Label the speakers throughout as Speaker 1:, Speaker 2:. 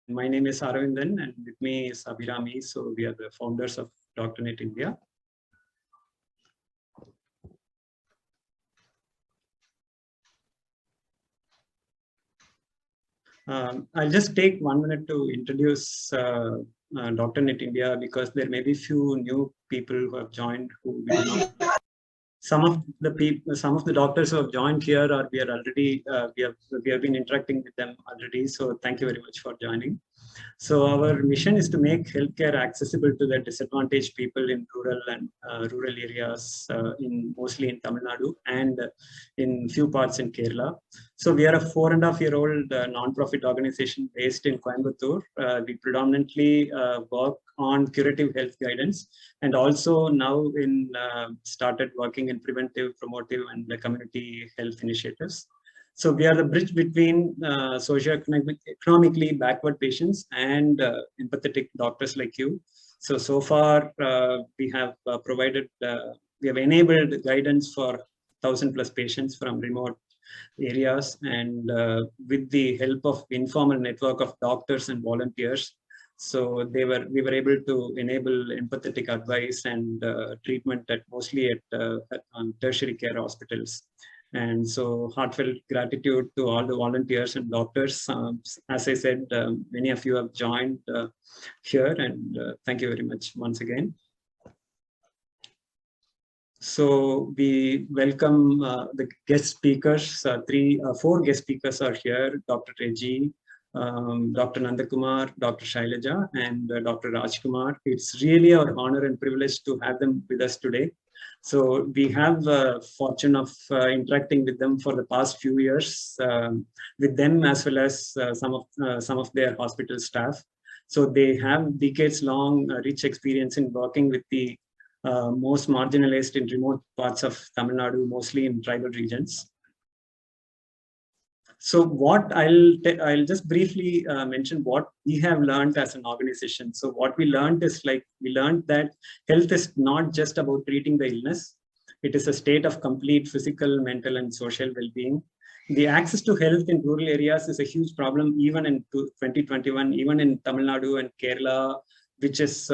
Speaker 1: My name is Aravindan, and with me is Abhirami. So we are the founders of DoctorNet India. I'll just take 1 minute to introduce DoctorNet India, because there may be few new people who have joined who we do not. Some of the doctors who have joined here, or we are already we have been interacting with them already. So thank you very much for joining. So our mission is to make healthcare accessible to the disadvantaged people in rural and rural areas, mostly in Tamilnadu and in few parts in Kerala. So we are a 4.5-year-old non-profit organization based in Coimbatore. We predominantly work on curative health guidance, and also now started working in preventive, promotive, and community health initiatives. So we are the bridge between socioeconomically backward patients and empathetic doctors like you. So far we have we have enabled guidance for 1,000+ patients from remote areas, and with the help of informal network of doctors and volunteers. So we were able to enable empathetic advice and treatment mostly at tertiary care hospitals. And so heartfelt gratitude to all the volunteers and doctors. As I said, many of you have joined here, and thank you very much once again. So we welcome the guest speakers. 4 guest speakers are here: Dr. Regi, Dr. Nandakumar, Dr. Shylaja, and Dr. Rajkumar. It's really our honor and privilege to have them with us today. So we have the fortune of interacting with them for the past few years, with them as well as some of their hospital staff. So they have decades-long rich experience in working with the most marginalized in remote parts of Tamil Nadu, mostly in tribal regions. So what I'll just briefly mention what we have learned as an organization. So what we learned is we learned that health is not just about treating the illness. It is a state of complete physical, mental, and social well-being. The access to health in rural areas is a huge problem, even in 2021, even in Tamil Nadu and Kerala, which has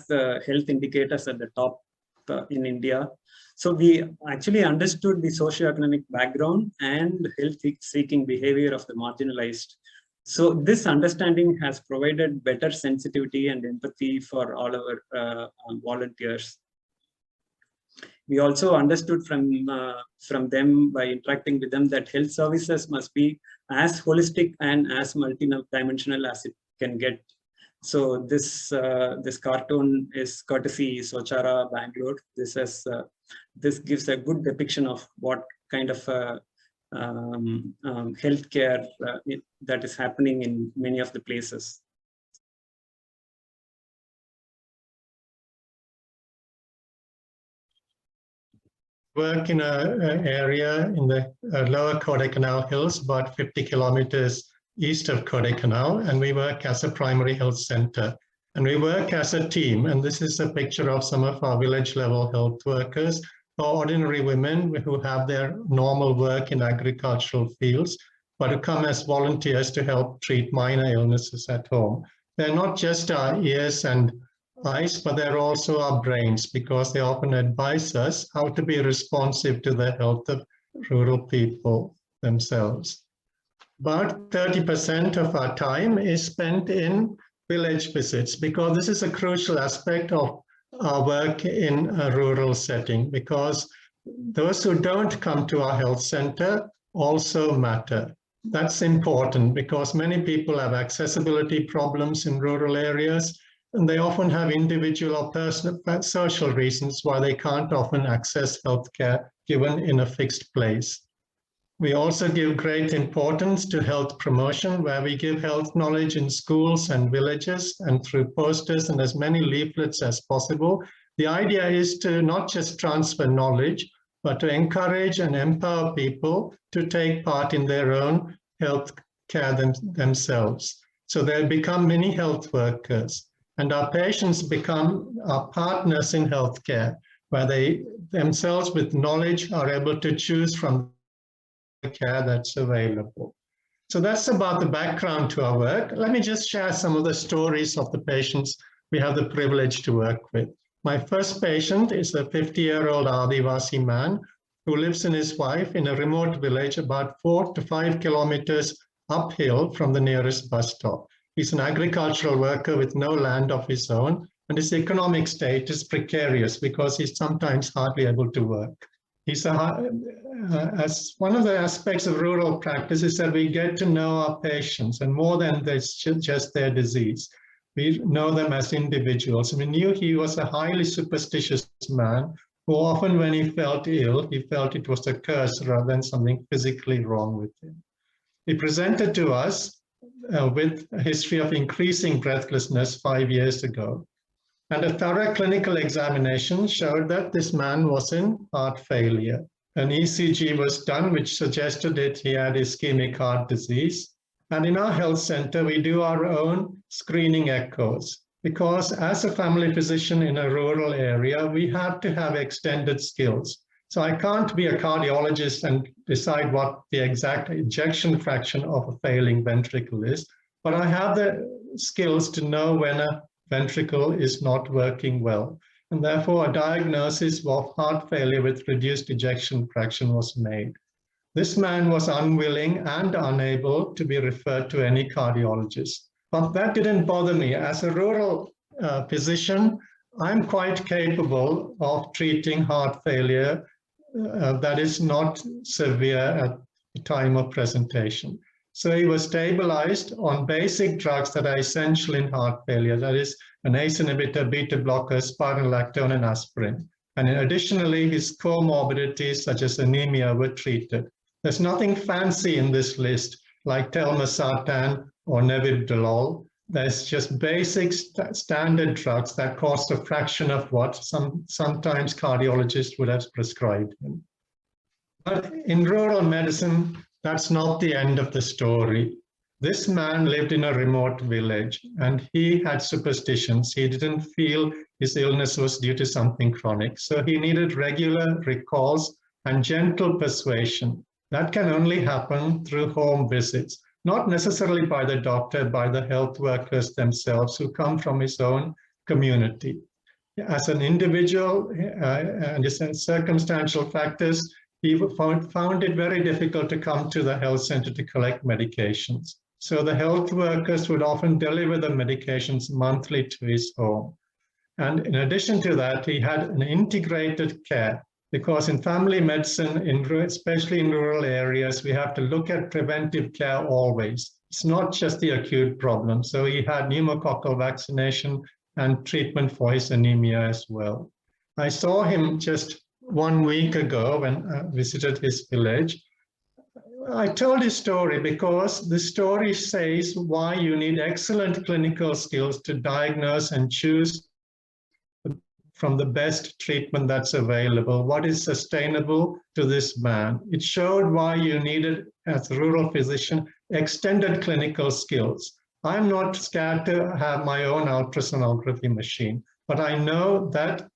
Speaker 1: the health indicators at the top in India. So we actually understood the socioeconomic background and health-seeking behavior of the marginalized. So this understanding has provided better sensitivity and empathy for all our volunteers. We also understood from them, by interacting with them, that health services must be as holistic and as multidimensional as it can get. So this cartoon is courtesy Sochara, Bangalore. This gives a good depiction of what kind of healthcare that is happening in many of the places.
Speaker 2: Work in an area in the lower Kodaikanal Hills, about 50 kilometers east of Kodaikanal, and we work as a primary health center. And we work as a team, and this is a picture of some of our village level health workers, or ordinary women who have their normal work in agricultural fields, but who come as volunteers to help treat minor illnesses at home. They're not just our ears and eyes, but they're also our brains, because they often advise us how to be responsive to the health of rural people themselves. About 30% of our time is spent in village visits, because this is a crucial aspect of our work in a rural setting, because those who don't come to our health center also matter. That's important because many people have accessibility problems in rural areas, and they often have individual or personal social reasons why they can't often access healthcare given in a fixed place. We also give great importance to health promotion, where we give health knowledge in schools and villages and through posters and as many leaflets as possible. The idea is to not just transfer knowledge, but to encourage and empower people to take part in their own health care themselves. So they become mini health workers, and our patients become our partners in healthcare, where they themselves with knowledge are able to choose from care that's available. So that's about the background to our work. Let me just share some of the stories of the patients we have the privilege to work with. My first patient is a 50-year-old Adivasi man who lives with his wife in a remote village about 4 to 5 kilometers uphill from the nearest bus stop. He's an agricultural worker with no land of his own, and his economic state is precarious because he's sometimes hardly able to work. As one of the aspects of rural practice is that we get to know our patients, and more than just their disease. We know them as individuals. We knew he was a highly superstitious man who often when he felt ill, he felt it was a curse rather than something physically wrong with him. He presented to us with a history of increasing breathlessness 5 years ago. And a thorough clinical examination showed that this man was in heart failure. An ECG was done, which suggested that he had ischemic heart disease. And in our health center, we do our own screening echoes because as a family physician in a rural area, we have to have extended skills. So I can't be a cardiologist and decide what the exact ejection fraction of a failing ventricle is, but I have the skills to know when a ventricle is not working well. And therefore, a diagnosis of heart failure with reduced ejection fraction was made. This man was unwilling and unable to be referred to any cardiologist. But that didn't bother me. As a rural physician, I'm quite capable of treating heart failure that is not severe at the time of presentation. So he was stabilized on basic drugs that are essential in heart failure, that is an ACE inhibitor, beta blocker, spironolactone, and aspirin. And additionally, his comorbidities such as anemia were treated. There's nothing fancy in this list like telmisartan or nebivolol. There's just basic standard drugs that cost a fraction of what sometimes cardiologists would have prescribed him. But in rural medicine, that's not the end of the story. This man lived in a remote village and he had superstitions. He didn't feel his illness was due to something chronic. So he needed regular recalls and gentle persuasion. That can only happen through home visits, not necessarily by the doctor, by the health workers themselves who come from his own community. As an individual and his circumstantial factors, he found it very difficult to come to the health center to collect medications. So the health workers would often deliver the medications monthly to his home. And in addition to that, he had an integrated care because in family medicine, especially in rural areas, we have to look at preventive care always. It's not just the acute problem. So he had pneumococcal vaccination and treatment for his anemia as well. I saw him just 1 week ago when I visited his village. I told his story because the story says why you need excellent clinical skills to diagnose and choose from the best treatment that's available, what is sustainable to this man. It showed why you needed, as a rural physician, extended clinical skills. I'm not scared to have my own ultrasonography machine, but I know that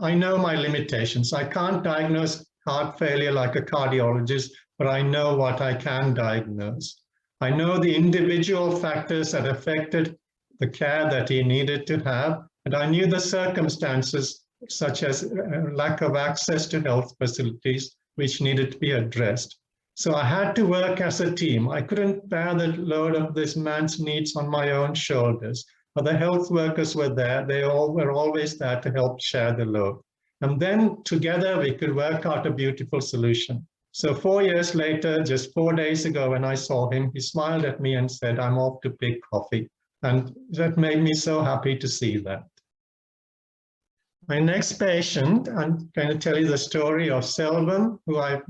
Speaker 2: I know my limitations. I can't diagnose heart failure like a cardiologist, but I know what I can diagnose. I know the individual factors that affected the care that he needed to have, and I knew the circumstances such as lack of access to health facilities, which needed to be addressed. So I had to work as a team. I couldn't bear the load of this man's needs on my own shoulders. But the health workers were there. They all were always there to help share the load. And then together we could work out a beautiful solution. So 4 years later, just 4 days ago when I saw him, he smiled at me and said, I'm off to pick coffee. And that made me so happy to see that. My next patient, I'm going to tell you the story of Selvam, who I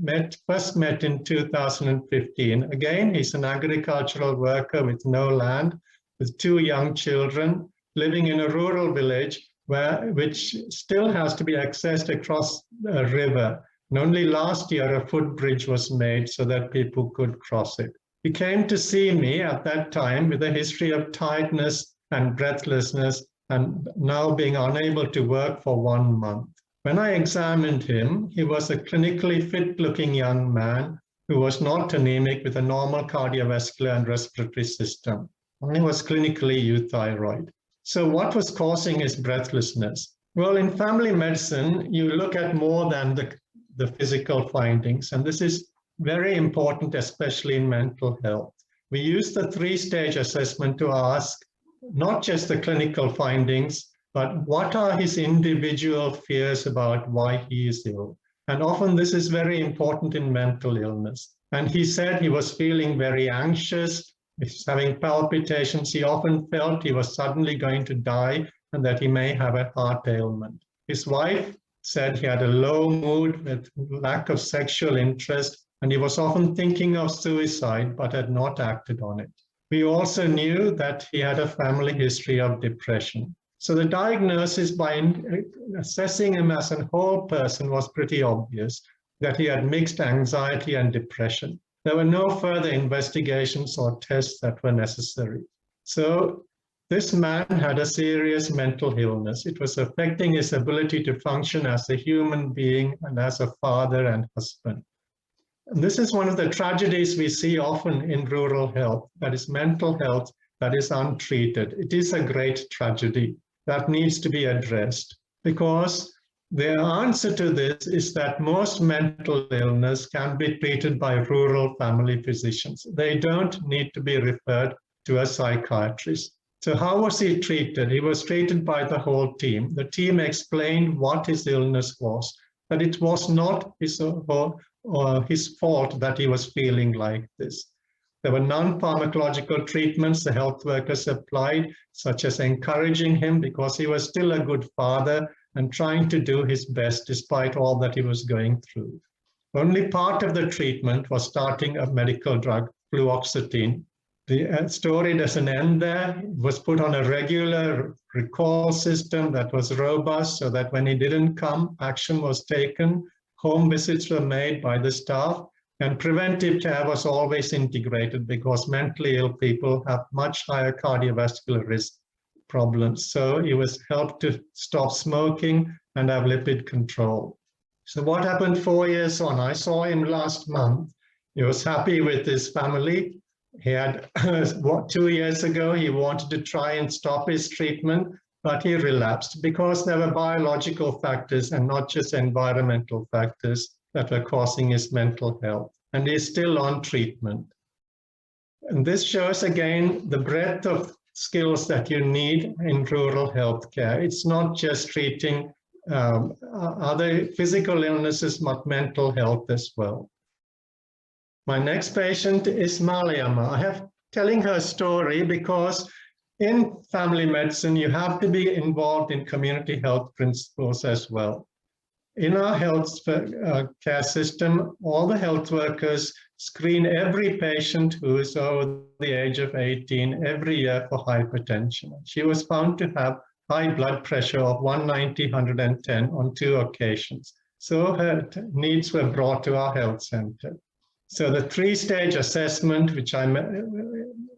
Speaker 2: first met in 2015. Again, he's an agricultural worker with no land, with 2 young children, living in a rural village which still has to be accessed across a river. And only last year a footbridge was made so that people could cross it. He came to see me at that time with a history of tiredness and breathlessness and now being unable to work for 1 month. When I examined him, he was a clinically fit-looking young man who was not anemic with a normal cardiovascular and respiratory system. And he was clinically euthyroid. So what was causing his breathlessness? Well, in family medicine, you look at more than the physical findings, and this is very important, especially in mental health. We use the three-stage assessment to ask not just the clinical findings, but what are his individual fears about why he is ill? And often this is very important in mental illness. And he said he was feeling very anxious, he's having palpitations. He often felt he was suddenly going to die and that he may have a heart ailment. His wife said he had a low mood with lack of sexual interest, and he was often thinking of suicide but had not acted on it. We also knew that he had a family history of depression. So the diagnosis, by assessing him as a whole person, was pretty obvious that he had mixed anxiety and depression. There were no further investigations or tests that were necessary. So this man had a serious mental illness. It was affecting his ability to function as a human being and as a father and husband. And this is one of the tragedies we see often in rural health, that is mental health that is untreated. It is a great tragedy that needs to be addressed, because the answer to this is that most mental illness can be treated by rural family physicians. They don't need to be referred to a psychiatrist. So how was he treated? He was treated by the whole team. The team explained what his illness was, that it was not his fault that he was feeling like this. There were non-pharmacological treatments the health workers applied, such as encouraging him because he was still a good father and trying to do his best despite all that he was going through. Only part of the treatment was starting a medical drug, fluoxetine. The story doesn't end there. It was put on a regular recall system that was robust so that when he didn't come, action was taken. Home visits were made by the staff, and preventive care was always integrated because mentally ill people have much higher cardiovascular risk problems. So he was helped to stop smoking and have lipid control. So what happened 4 years on? I saw him last month. He was happy with his family. He had, 2 years ago, he wanted to try and stop his treatment, but he relapsed because there were biological factors and not just environmental factors that were causing his mental health. And he's still on treatment. And this shows again the breadth of skills that you need in rural healthcare. It's not just treating other physical illnesses, but mental health as well. My next patient is Malayama. I have telling her story because in family medicine, you have to be involved in community health principles as well. In our health care system, all the health workers screen every patient who is over the age of 18 every year for hypertension. She was found to have high blood pressure of 190/110 on 2 occasions. So her needs were brought to our health center. So the 3-stage assessment, which I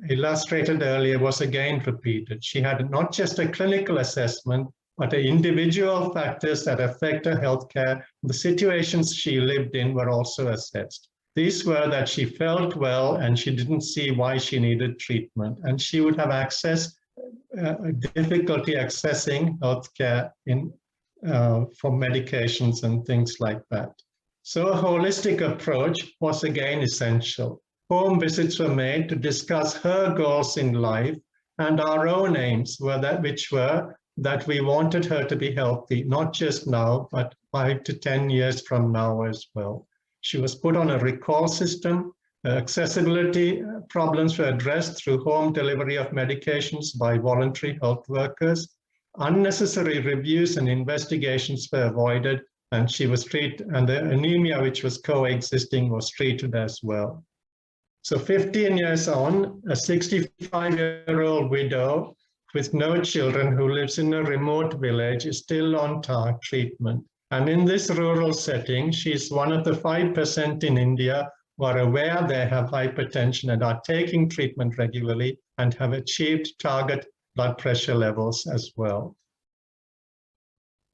Speaker 2: illustrated earlier, was again repeated. She had not just a clinical assessment, but the individual factors that affect her healthcare. The situations she lived in were also assessed. These were that she felt well and she didn't see why she needed treatment, and she would have difficulty accessing healthcare for medications and things like that. So a holistic approach was again essential. Home visits were made to discuss her goals in life, and our own aims which were that we wanted her to be healthy, not just now, but 5 to 10 years from now as well. She was put on a recall system. Accessibility problems were addressed through home delivery of medications by voluntary health workers. Unnecessary reviews and investigations were avoided, and she was treated, and the anemia which was coexisting was treated as well. So 15 years on, a 65-year-old widow with no children who lives in a remote village is still on treatment. And in this rural setting, she's one of the 5% in India who are aware they have hypertension and are taking treatment regularly and have achieved target blood pressure levels as well.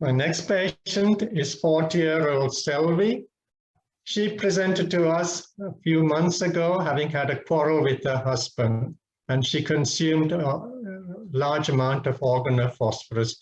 Speaker 2: My next patient is 40-year-old Selvi. She presented to us a few months ago, having had a quarrel with her husband, and she consumed a large amount of organophosphorus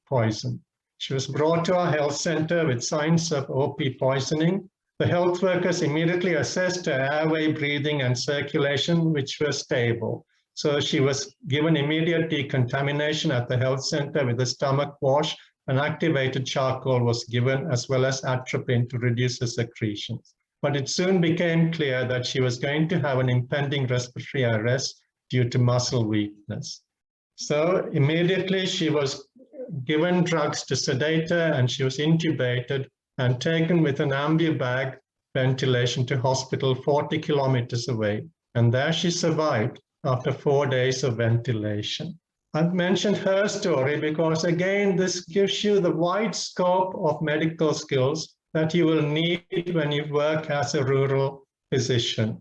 Speaker 2: poison. She was brought to our health center with signs of OP poisoning. The health workers immediately assessed her airway, breathing, and circulation, which were stable. So she was given immediate decontamination at the health center with a stomach wash, and activated charcoal was given, as well as atropine to reduce the secretions. But it soon became clear that she was going to have an impending respiratory arrest due to muscle weakness. So immediately she was given drugs to sedate her, and she was intubated and taken with an ambu-bag ventilation to hospital 40 kilometers away. And there she survived after 4 days of ventilation. I've mentioned her story because, again, this gives you the wide scope of medical skills that you will need when you work as a rural physician.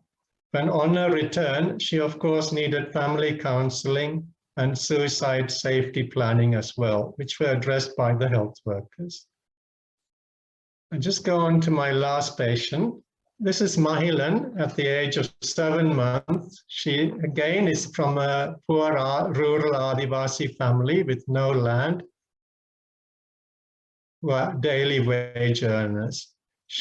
Speaker 2: When on her return, she of course needed family counseling and suicide safety planning as well, which were addressed by the health workers. I just go on to my last patient. This is Mahilan at the age of 7 months. She again is from a poor rural Adivasi family with no land, who are daily wage earners.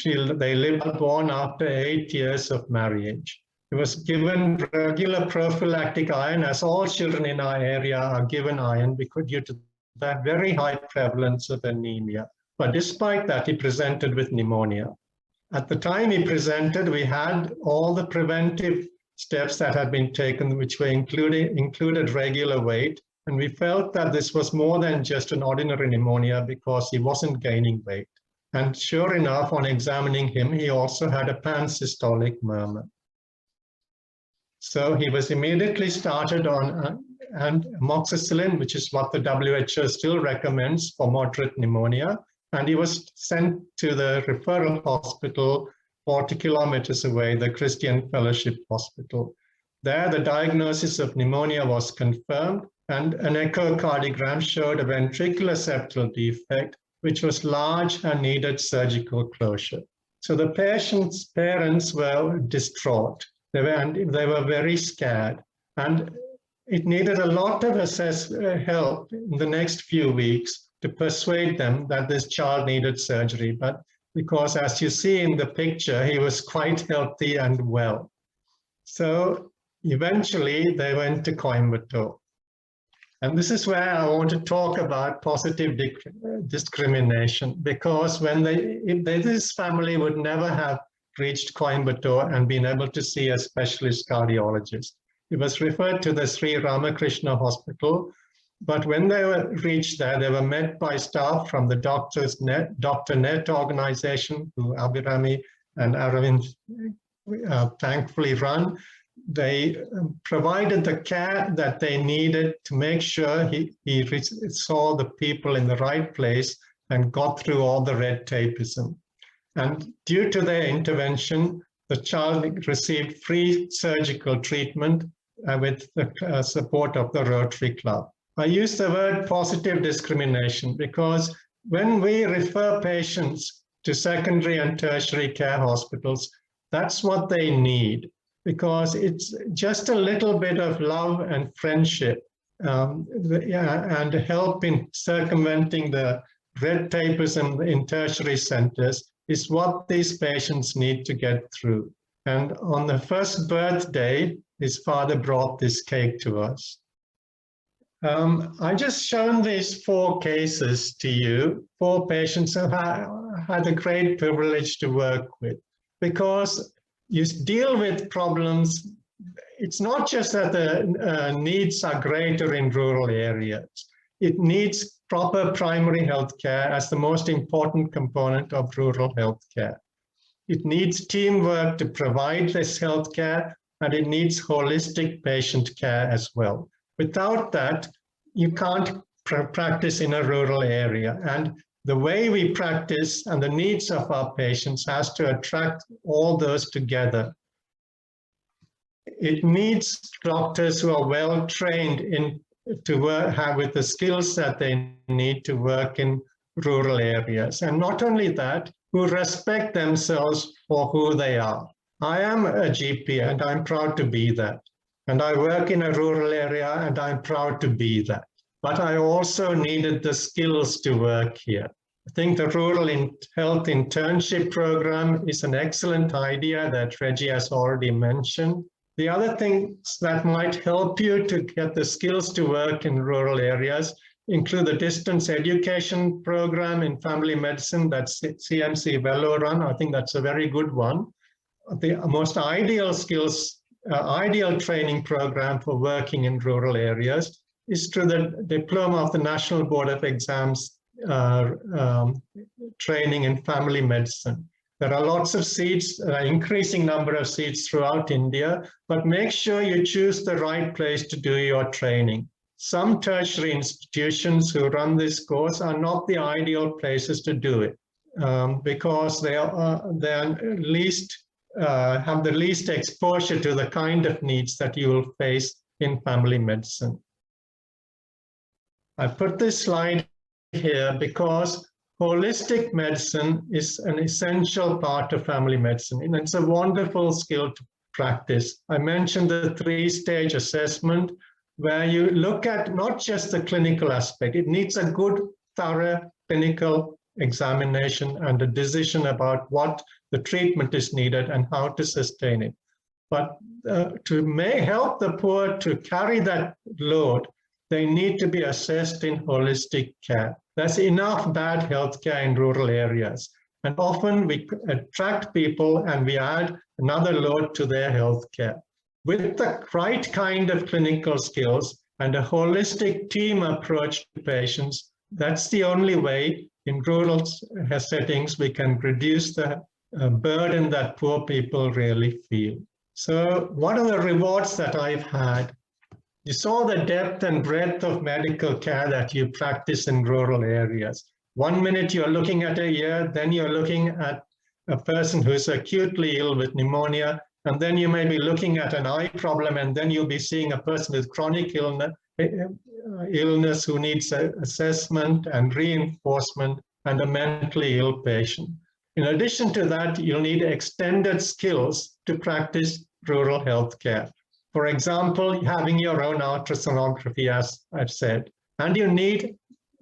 Speaker 2: They lived born after 8 years of marriage. He was given regular prophylactic iron, as all children in our area are given iron because due to the very high prevalence of anemia. But despite that, he presented with pneumonia. At the time he presented, we had all the preventive steps that had been taken, which were included regular weight. And we felt that this was more than just an ordinary pneumonia because he wasn't gaining weight. And sure enough, on examining him, he also had a pansystolic murmur. So he was immediately started on amoxicillin, which is what the WHO still recommends for moderate pneumonia. And he was sent to the referral hospital 40 kilometers away, the Christian Fellowship Hospital. There, the diagnosis of pneumonia was confirmed, and an echocardiogram showed a ventricular septal defect, which was large and needed surgical closure. So the patient's parents were distraught. They were very scared, and it needed a lot of help in the next few weeks to persuade them that this child needed surgery. But because, as you see in the picture, he was quite healthy and well. So eventually they went to Coimbatore. And this is where I want to talk about positive discrimination, because this family would never have reached Coimbatore and been able to see a specialist cardiologist. He was referred to the Sri Ramakrishna Hospital, but when they reached there, they were met by staff from the DoctorNet organization, who Abhirami and Aravind thankfully run. They provided the care that they needed to make sure he saw the people in the right place and got through all the red tapeism. And due to their intervention, the child received free surgical treatment with the support of the Rotary Club. I use the word positive discrimination because when we refer patients to secondary and tertiary care hospitals, that's what they need, because it's just a little bit of love and friendship and help in circumventing the red tapeism in tertiary centers is what these patients need to get through. And on the first birthday, his father brought this cake to us. I just shown these 4 cases to you, 4 patients who had a great privilege to work with, because you deal with problems. It's not just that the needs are greater in rural areas. It needs proper primary health care as the most important component of rural health care. It needs teamwork to provide this health care, and it needs holistic patient care as well. Without that, you can't practice in a rural area. And the way we practice and the needs of our patients has to attract all those together. It needs doctors who are well trained to work with the skills that they need to work in rural areas. And not only that, who respect themselves for who they are. I am a GP and I'm proud to be that. And I work in a rural area and I'm proud to be that. But I also needed the skills to work here. I think the Rural Health Internship Program is an excellent idea that Regi has already mentioned. The other things that might help you to get the skills to work in rural areas include the distance education program in family medicine that's CMC Velo run. I think that's a very good one. The most ideal skills, ideal training program for working in rural areas is through the Diploma of the National Board of Exams training in family medicine. There are lots of seats, increasing number of seats throughout India, but make sure you choose the right place to do your training. Some tertiary institutions who run this course are not the ideal places to do it because they are least have the least exposure to the kind of needs that you will face in family medicine. I put this slide here because holistic medicine is an essential part of family medicine, and it's a wonderful skill to practice. I mentioned the 3-stage assessment where you look at not just the clinical aspect. It needs a good, thorough clinical examination and a decision about what the treatment is needed and how to sustain it. But to help the poor to carry that load, they need to be assessed in holistic care. There's enough bad healthcare in rural areas. And often we attract people and we add another load to their healthcare. With the right kind of clinical skills and a holistic team approach to patients, that's the only way in rural settings we can reduce the burden that poor people really feel. So what are the rewards that I've had? You saw the depth and breadth of medical care that you practice in rural areas. 1 minute you're looking at a ear, then you're looking at a person who's acutely ill with pneumonia, and then you may be looking at an eye problem, and then you'll be seeing a person with chronic illness who needs assessment and reinforcement, and a mentally ill patient. In addition to that, you'll need extended skills to practice rural healthcare. For example, having your own ultrasonography, as I've said, and you need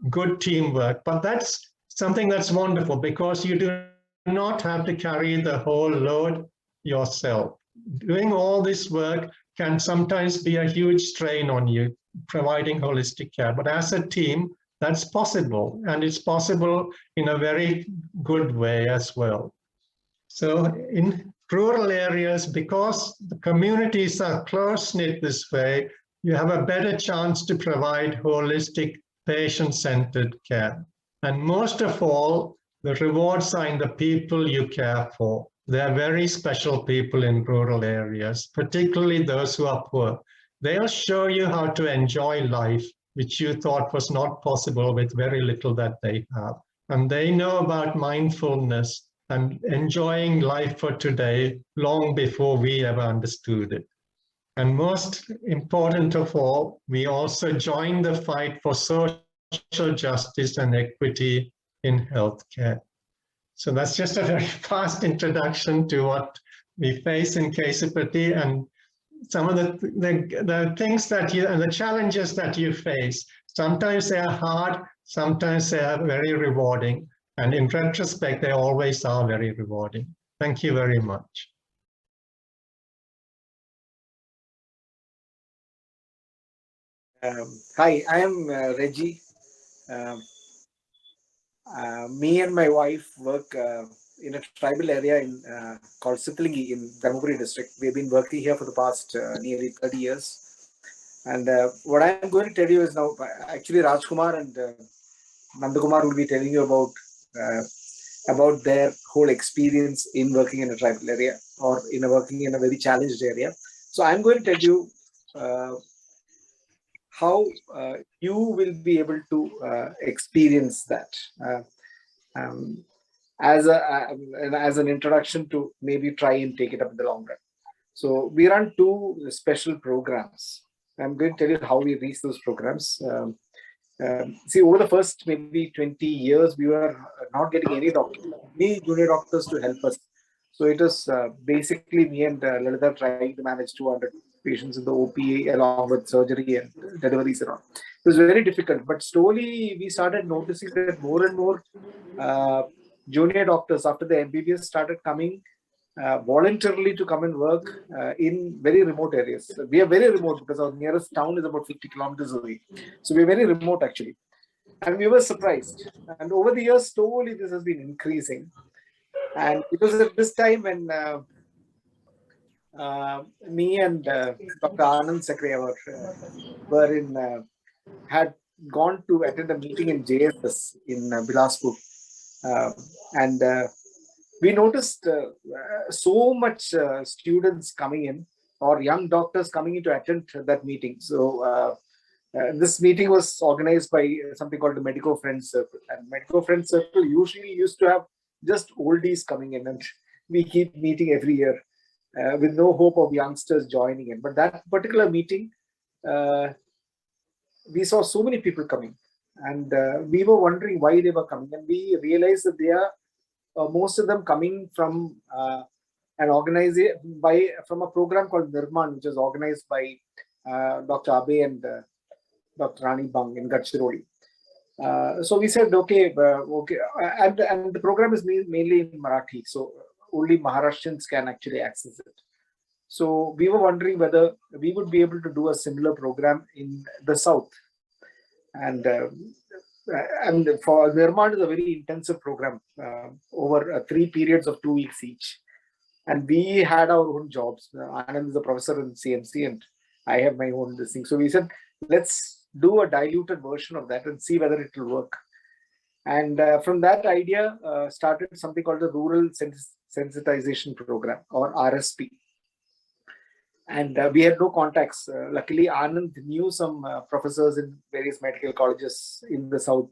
Speaker 2: good teamwork. But that's something that's wonderful because you do not have to carry the whole load yourself. Doing all this work can sometimes be a huge strain on you, providing holistic care. But as a team, that's possible, and it's possible in a very good way as well. So in rural areas, because the communities are close-knit this way, you have a better chance to provide holistic, patient-centered care. And most of all, the rewards are in the people you care for. They're very special people in rural areas, particularly those who are poor. They'll show you how to enjoy life, which you thought was not possible with very little that they have. And they know about mindfulness and enjoying life for today long before we ever understood it. And most important of all, we also join the fight for social justice and equity in healthcare. So that's just a very fast introduction to what we face in Kesapati and some of the things that you and the challenges that you face. Sometimes they are hard, sometimes they are very rewarding. And in retrospect, they always are very rewarding. Thank you very much.
Speaker 3: Hi, I am Regi. Me and my wife work in a tribal area called Sittilingi in Dharmaburi district. We've been working here for the past nearly 30 years. And what I'm going to tell you is now, actually Rajkumar and Nandakumar will be telling you about their whole experience in working in a tribal area or working in a very challenged area. So I'm going to tell you how you will be able to experience that as an introduction to maybe try and take it up in the long run. So we run 2 special programs. I'm going to tell you how we reach those programs. see, over the first maybe 20 years, we were not getting any junior doctors to help us. So it was basically me and Lalita trying to manage 200 patients in the OPA along with surgery and deliveries and all. It was very difficult, but slowly we started noticing that more and more junior doctors after the MBBS started coming voluntarily to come and work in very remote areas. We are very remote because our nearest town is about 50 kilometers away. So we're very remote actually. And we were surprised. And over the years, slowly this has been increasing. And it was at this time when me and Dr. Anand Sakriya had gone to attend a meeting in JSS in Bilaspur. And we noticed so much students coming in or young doctors coming in to attend that meeting. So this meeting was organized by something called the Medico Friends Circle. And Medico Friends Circle usually used to have just oldies coming in, and we keep meeting every year with no hope of youngsters joining in. But that particular meeting, we saw so many people coming, and we were wondering why they were coming. And we realized that they are most of them coming from an organization from a program called Nirman, which is organized by Dr. Abe and Dr. Rani Bang in Gadchiroli. So we said, okay, and the program is mainly in Marathi, so only Maharashtrians can actually access it. So we were wondering whether we would be able to do a similar program in the South. And for Nirman is a very intensive program over 3 periods of 2 weeks each. And we had our own jobs. Anand is a professor in CMC and I have my own this thing. So we said, let's do a diluted version of that and see whether it will work. And from that idea started something called the Rural Sensitization Program, or RSP. And we had no contacts. Luckily, Anand knew some professors in various medical colleges in the South.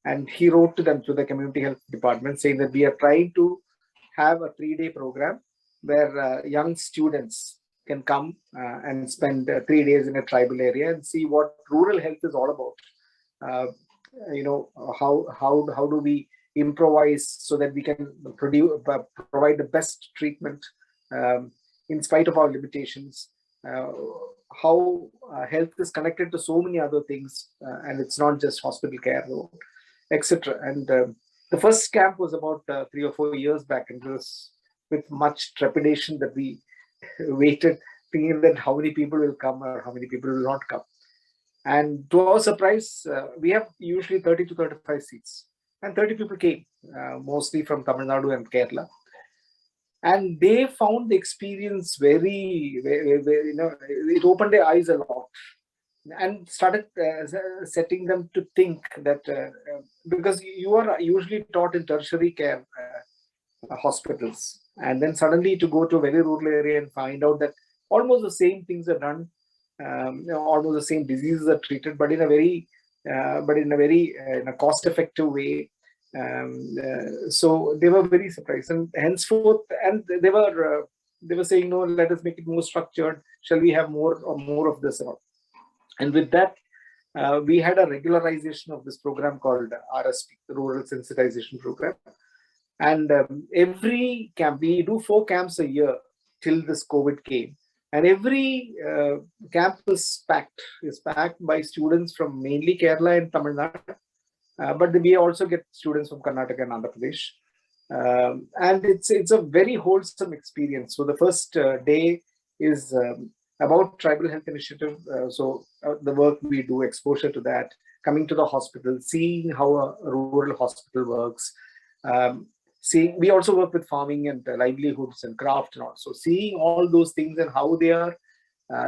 Speaker 3: And he wrote to them, to the community health department, saying that we are trying to have a 3-day program where young students can come and spend 3 days in a tribal area and see what rural health is all about. How do we improvise so that we can provide the best treatment in spite of our limitations, how health is connected to so many other things, and it's not just hospital care, etc. And the first camp was about 3 or 4 years back, and it was with much trepidation that we waited, thinking that how many people will come or how many people will not come. And to our surprise, we have usually 30 to 35 seats, and 30 people came, mostly from Tamilnadu and Kerala. And they found the experience very, it opened their eyes a lot and started setting them to think that, because you are usually taught in tertiary care hospitals, and then suddenly to go to a very rural area and find out that almost the same things are done, almost the same diseases are treated, but in a very, in a cost-effective way. So they were very surprised, and henceforth, and they were saying, no, let us make it more structured. Shall we have more of this? And with that, we had a regularization of this program called RSP, the Rural Sensitization Program. And every camp, we do 4 camps a year till this COVID came. And every camp is packed by students from mainly Kerala and Tamil Nadu. But we also get students from Karnataka and Andhra Pradesh. And it's a very wholesome experience. So the first day is about tribal health initiative. So the work we do, exposure to that, coming to the hospital, seeing how a rural hospital works. We also work with farming and livelihoods and craft and all. So seeing all those things and how they are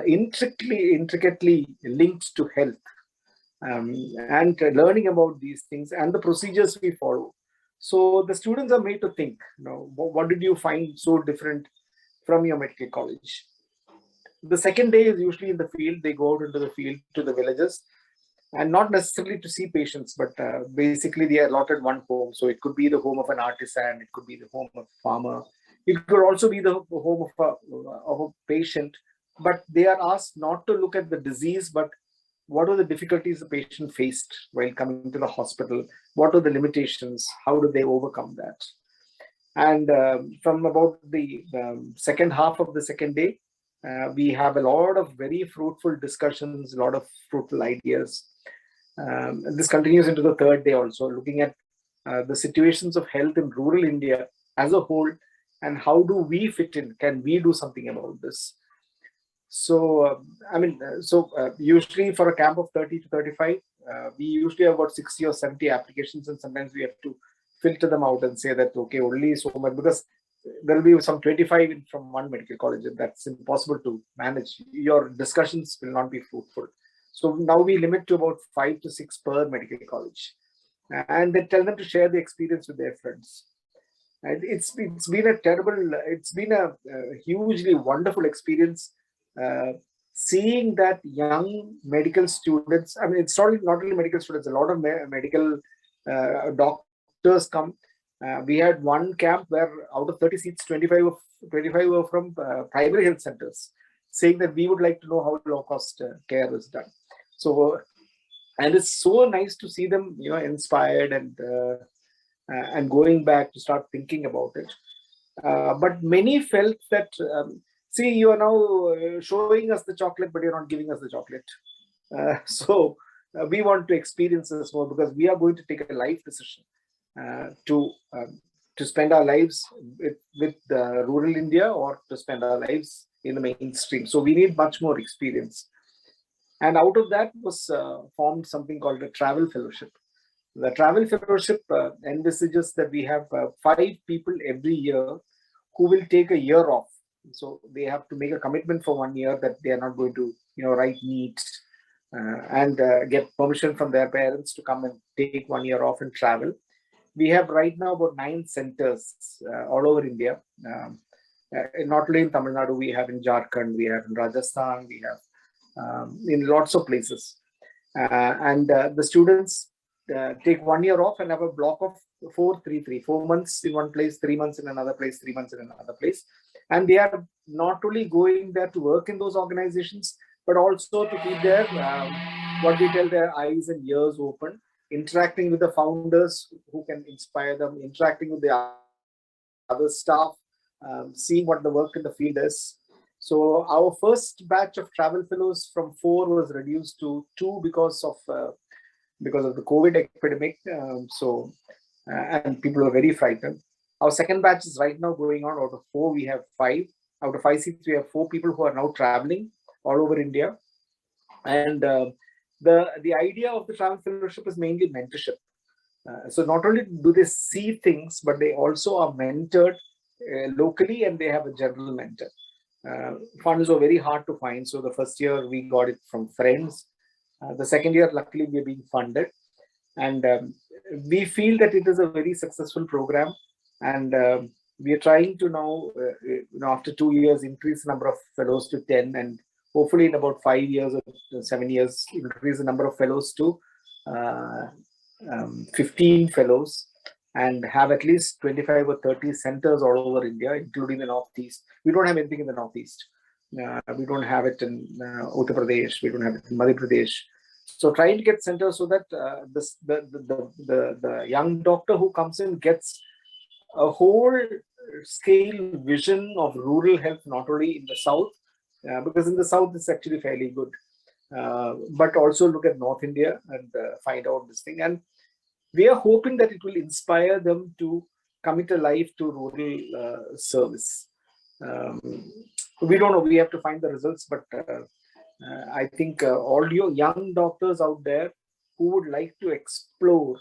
Speaker 3: intricately linked to health. And learning about these things and the procedures we follow. So the students are made to think, what did you find so different from your medical college? The second day is usually in the field. They go out into the field to the villages, and not necessarily to see patients, but basically they are allotted one home. So it could be the home of an artisan, it could be the home of a farmer, it could also be the home of a patient, but they are asked not to look at the disease, but what are the difficulties the patient faced while coming to the hospital? What are the limitations? How do they overcome that? And from about the second half of the second day, we have a lot of very fruitful discussions, a lot of fruitful ideas. This continues into the third day also, looking at the situations of health in rural India as a whole, and how do we fit in? Can we do something about this? So, usually for a camp of 30 to 35, we usually have about 60 or 70 applications, and sometimes we have to filter them out and say that, okay, only so much, because there will be some 25 from one medical college, and that's impossible to manage. Your discussions will not be fruitful. So now we limit to about 5 to 6 per medical college, and then tell them to share the experience with their friends. And it's been a hugely wonderful experience, seeing that young medical students. I mean, it's not only medical students, a lot of medical doctors come. We had one camp where out of 30 seats, 25 were from primary health centers, saying that we would like to know how low-cost care is done. So, and it's so nice to see them, inspired and going back to start thinking about it. But many felt that, see, you are now showing us the chocolate, but you're not giving us the chocolate. So we want to experience this more, because we are going to take a life decision to spend our lives with rural India, or to spend our lives in the mainstream. So we need much more experience. And out of that was formed something called a travel fellowship. The travel fellowship envisages that we have 5 people every year who will take a year off. So they have to make a commitment for 1 year that they are not going to, write NEET and get permission from their parents to come and take 1 year off and travel. We have right now about 9 centers all over India. Not only in Tamilnadu, we have in Jharkhand, we have in Rajasthan, we have in lots of places. And the students take 1 year off and have a block of 4 months in one place, 3 months in another place, 3 months in another place. And they are not only going there to work in those organizations, but also to keep their, what we tell, their eyes and ears open, interacting with the founders who can inspire them, interacting with the other staff, seeing what the work in the field is. So our first batch of travel fellows from 4 was reduced to 2 because of the COVID epidemic. And people were very frightened. Our second batch is right now going on. Out of 4, we have 5. Out of 5 seats, we have 4 people who are now traveling all over India. And the idea of the travel fellowship is mainly mentorship. So not only do they see things, but they also are mentored locally, and they have a general mentor. Funds were very hard to find. So the first year we got it from friends. The second year, luckily, we are being funded. And we feel that it is a very successful program. And we are trying to now, after 2 years, increase the number of fellows to 10. And hopefully in about 5 years or 7 years, increase the number of fellows to 15 fellows, and have at least 25 or 30 centers all over India, including the Northeast. We don't have anything in the Northeast. We don't have it in Uttar Pradesh. We don't have it in Madhya Pradesh. So trying to get centers so that the young doctor who comes in gets a whole scale vision of rural health, not only in the South, because in the South it's actually fairly good, but also look at North India and find out this thing. And we are hoping that it will inspire them to commit a life to rural service. We don't know, we have to find the results, but I think all your young doctors out there who would like to explore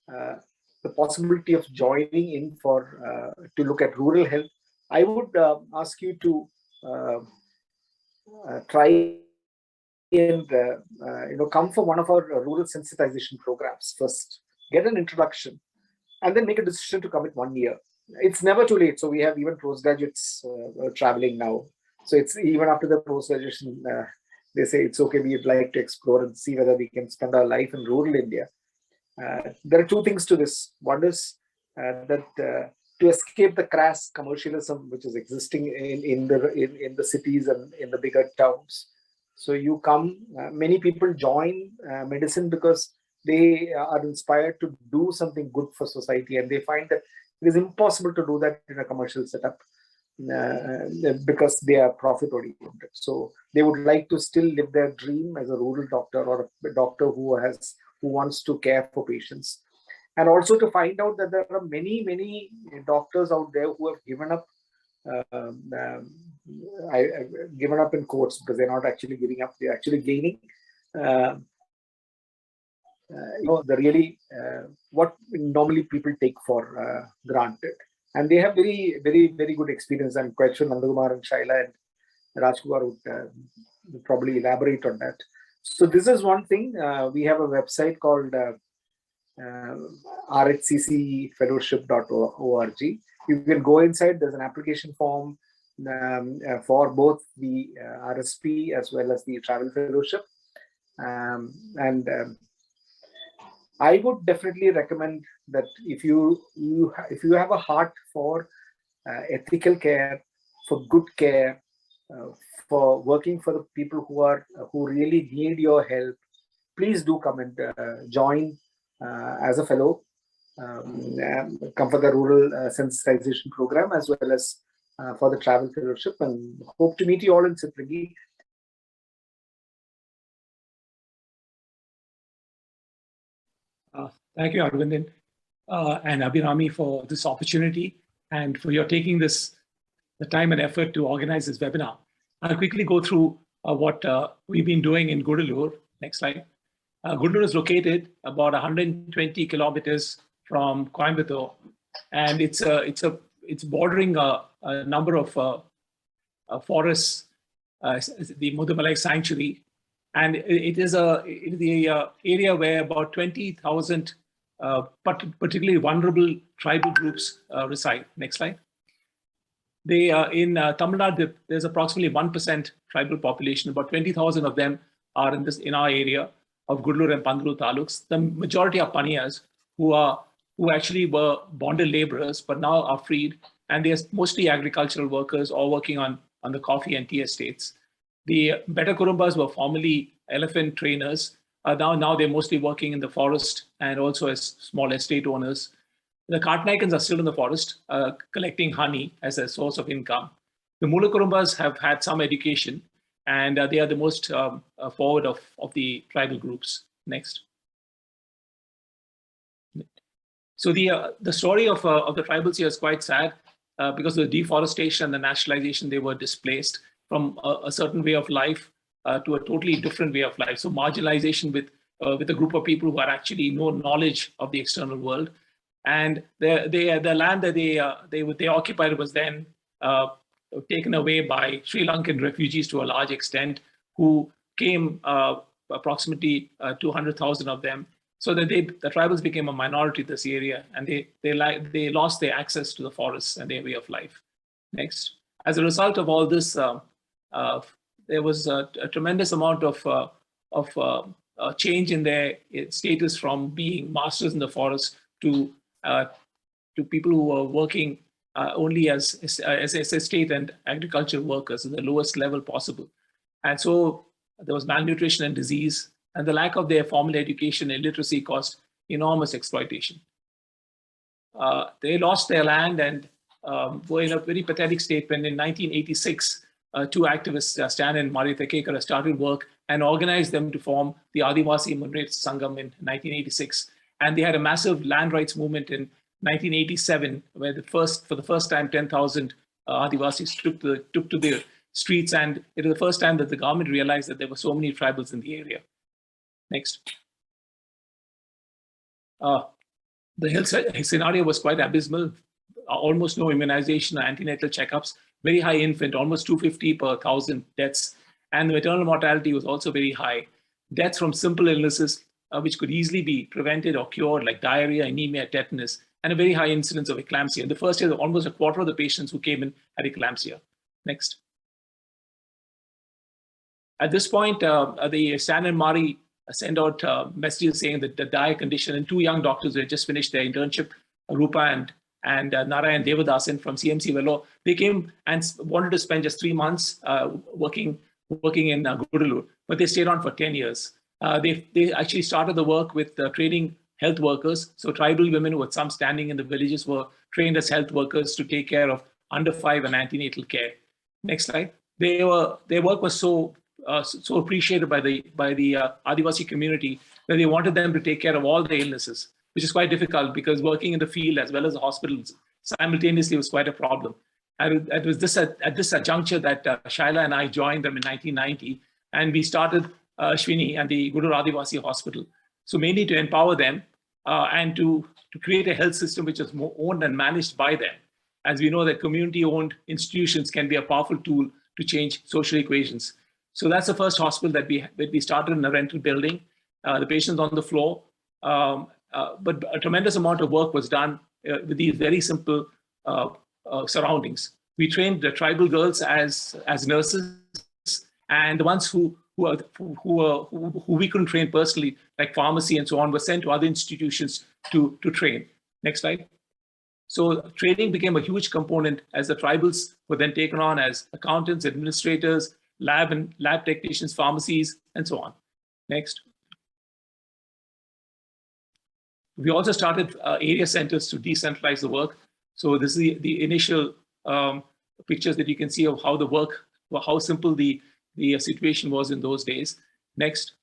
Speaker 3: the possibility of joining in for to look at rural health, I would ask you to try and come for one of our rural sensitization programs first, get an introduction, and then make a decision to commit 1 year. It's never too late. So we have even postgraduates traveling now. So it's even after the post-graduation, they say it's okay, we'd like to explore and see whether we can spend our life in rural India. There are 2 things to this. One is that to escape the crass commercialism which is existing in the cities and in the bigger towns, So you come, many people join medicine because they are inspired to do something good for society, and they find that it is impossible to do that in a commercial setup because they are profit oriented. So they would like to still live their dream as a rural doctor or a doctor who wants to care for patients. And also to find out that there are many doctors out there who have given up, given up in quotes, because they're not actually giving up, they're actually gaining the really what normally people take for granted. And they have very good experience. I'm quite sure Nandakumar and Shyla and Rajkumar would probably elaborate on that. So this is one thing. We have a website called rhccfellowship.org. You can go inside. There's an application form for both the RSP as well as the travel fellowship. I would definitely recommend that if you have a heart for ethical care, for good care, for working for the people who really need your help, please do come and join as a fellow. Come for the rural sensitization program as well as for the travel fellowship, and hope to meet you all in Sittilingi.
Speaker 4: Thank you, Arvindan and Abhinami, for this opportunity and for your taking the time and effort to organize this webinar. I'll quickly go through what we've been doing in Gudalur. Next slide. Gudalur is located about 120 kilometers from Coimbatore, and it's bordering a number of forests, the Mudumalai Sanctuary, and it is the area where about 20,000 particularly vulnerable tribal groups reside. Next slide. They in Tamilnadu, there's approximately 1% tribal population. About 20,000 of them are in our area of Gudalur and Pandalur taluks. The majority are Paniyas who actually were bonded laborers but now are freed, and they are mostly agricultural workers or working on the coffee and tea estates. The Beta Kurumbas were formerly elephant trainers. Now they're mostly working in the forest and also as small estate owners. The Katnaikans are still in the forest, collecting honey as a source of income. The Mula Kurumbas have had some education, and they are the most forward of the tribal groups. Next. So the story of the tribals here is quite sad because of the deforestation and the nationalization. They were displaced from a certain way of life to a totally different way of life. So marginalization with a group of people who had actually no knowledge of the external world, and the land that they occupied was then taken away by Sri Lankan refugees to a large extent, who came approximately 200,000 of them. So that the tribals became a minority in this area, and they lost their access to the forests and their way of life. Next. As a result of all this, there was a tremendous amount of change in their status from being masters in the forest to people who were working only as estate and agricultural workers at the lowest level possible. And so there was malnutrition and disease, and the lack of their formal education and literacy caused enormous exploitation. They lost their land and were in a very pathetic state when in 1986, two activists, Stan and Mari Thekekara, started work and organized them to form the Adivasi Munret Sangam in 1986. And they had a massive land rights movement in 1987, where for the first time, 10,000 Adivasis took to the streets, and it was the first time that the government realized that there were so many tribals in the area. Next. The health scenario was quite abysmal. Almost no immunization or antenatal checkups, very high infant, almost 250 per 1,000 deaths. And the maternal mortality was also very high. Deaths from simple illnesses, which could easily be prevented or cured, like diarrhea, anemia, tetanus, and a very high incidence of eclampsia. In the first year, almost a quarter of the patients who came in had eclampsia. Next. At this point, the Stan and Mari sent out messages saying that the dire condition, and two young doctors who had just finished their internship, Rupa and Narayan Devadasan from CMC Vellore, they came and wanted to spend just 3 months working working in Gudalur, but they stayed on for 10 years. They actually started the work with training health workers. So tribal women who had some standing in the villages were trained as health workers to take care of under 5 and antenatal care. Next slide. Their work was so appreciated by the Adivasi community that they wanted them to take care of all the illnesses, which is quite difficult because working in the field as well as the hospitals simultaneously was quite a problem. And it was at this juncture that Shyla and I joined them in 1990, and we started Ashwini and the Gudalur Adivasi Hospital. So mainly to empower them and to create a health system which is more owned and managed by them. As we know that community-owned institutions can be a powerful tool to change social equations. So that's the first hospital that we started in a rental building. The patients on the floor, but a tremendous amount of work was done with these very simple surroundings. We trained the tribal girls as nurses, and the ones who we couldn't train personally, like pharmacy and so on, were sent to other institutions to train. Next slide. So training became a huge component as the tribals were then taken on as accountants, administrators, lab technicians, pharmacies, and so on. Next. We also started area centers to decentralize the work. So this is the initial pictures that you can see of how the work, how simple the situation was in those days. Next.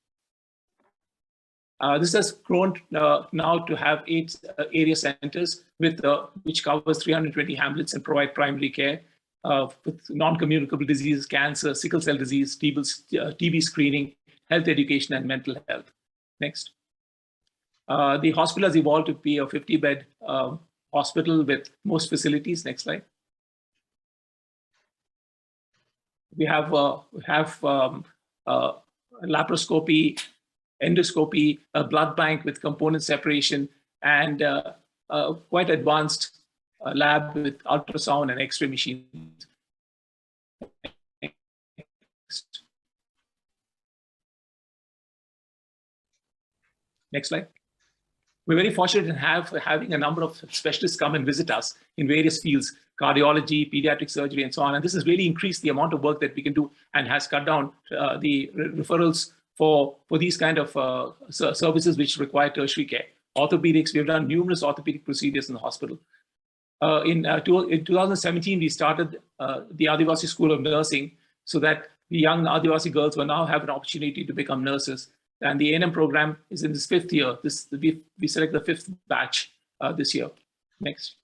Speaker 4: This has grown now to have 8 area centers which covers 320 hamlets and provide primary care with non-communicable diseases, cancer, sickle cell disease, TB screening, health education, and mental health. Next. The hospital has evolved to be a 50-bed hospital with most facilities. Next slide. We have laparoscopy, endoscopy, a blood bank with component separation, and quite advanced lab with ultrasound and X-ray machines. Next slide. We're very fortunate in having a number of specialists come and visit us in various fields, cardiology, pediatric surgery, and so on. And this has really increased the amount of work that we can do and has cut down the referrals for these kind of services which require tertiary care. Orthopedics, we've done numerous orthopedic procedures in the hospital. In 2017, we started the Adivasi School of Nursing so that the young Adivasi girls will now have an opportunity to become nurses. And the A&M program is in this 5th year. We select the 5th batch this year. Next.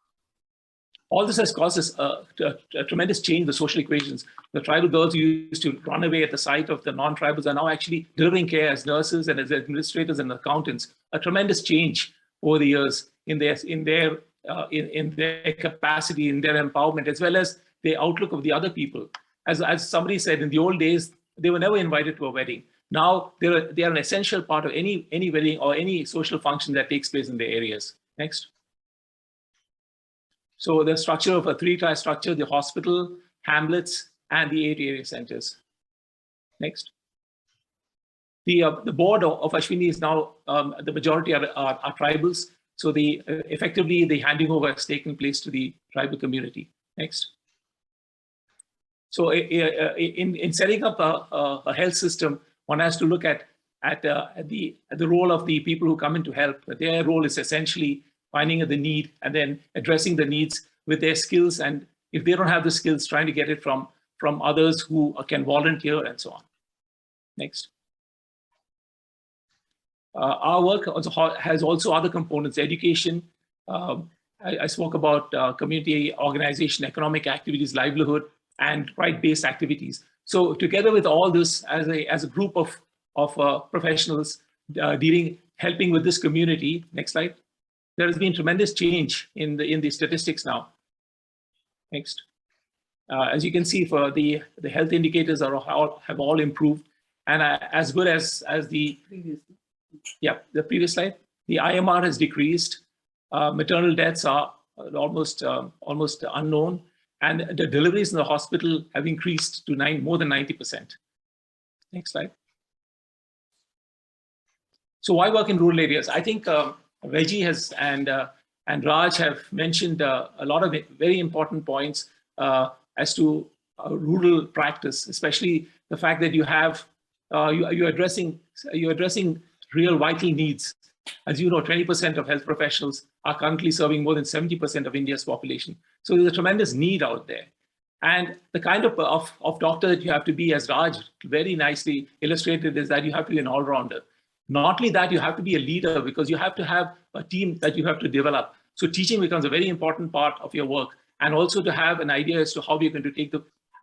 Speaker 4: All this has caused us a tremendous change in the social equations. The tribal girls who used to run away at the sight of the non-tribals are now actually delivering care as nurses and as administrators and accountants. A tremendous change over the years in their capacity, in their empowerment, as well as the outlook of the other people. As somebody said, in the old days, they were never invited to a wedding. Now they are an essential part of any wedding or any social function that takes place in the areas. Next. So the structure of a 3-tier structure: the hospital, hamlets, and the 8 area centers. Next. The board of Ashwini is now the majority are tribals. So effectively the handing over has taken place to the tribal community. Next. So in setting up a health system, one has to look at the role of the people who come in to help. Their role is essentially finding the need and then addressing the needs with their skills. And if they don't have the skills, trying to get it from others who can volunteer and so on. Next. Our work has also other components: education. I spoke about community organization, economic activities, livelihood, and right-based activities. So together with all this, as a group of professionals helping with this community. Next slide. There has been tremendous change in the statistics now. Next. As you can see, for the health indicators have all improved, and as good as the previous slide. The IMR has decreased. Maternal deaths are almost unknown. And the deliveries in the hospital have increased to more than 90%. Next slide. So why work in rural areas? I think Regi and Raj have mentioned a lot of very important points as to rural practice, especially the fact that you have you're addressing real vital needs. As you know, 20% of health professionals are currently serving more than 70% of India's population. So there's a tremendous need out there. And the kind of doctor that you have to be, as Raj very nicely illustrated, is that you have to be an all-rounder. Not only that, you have to be a leader, because you have to have a team that you have to develop. So teaching becomes a very important part of your work, and also to have an idea as to how you're going to take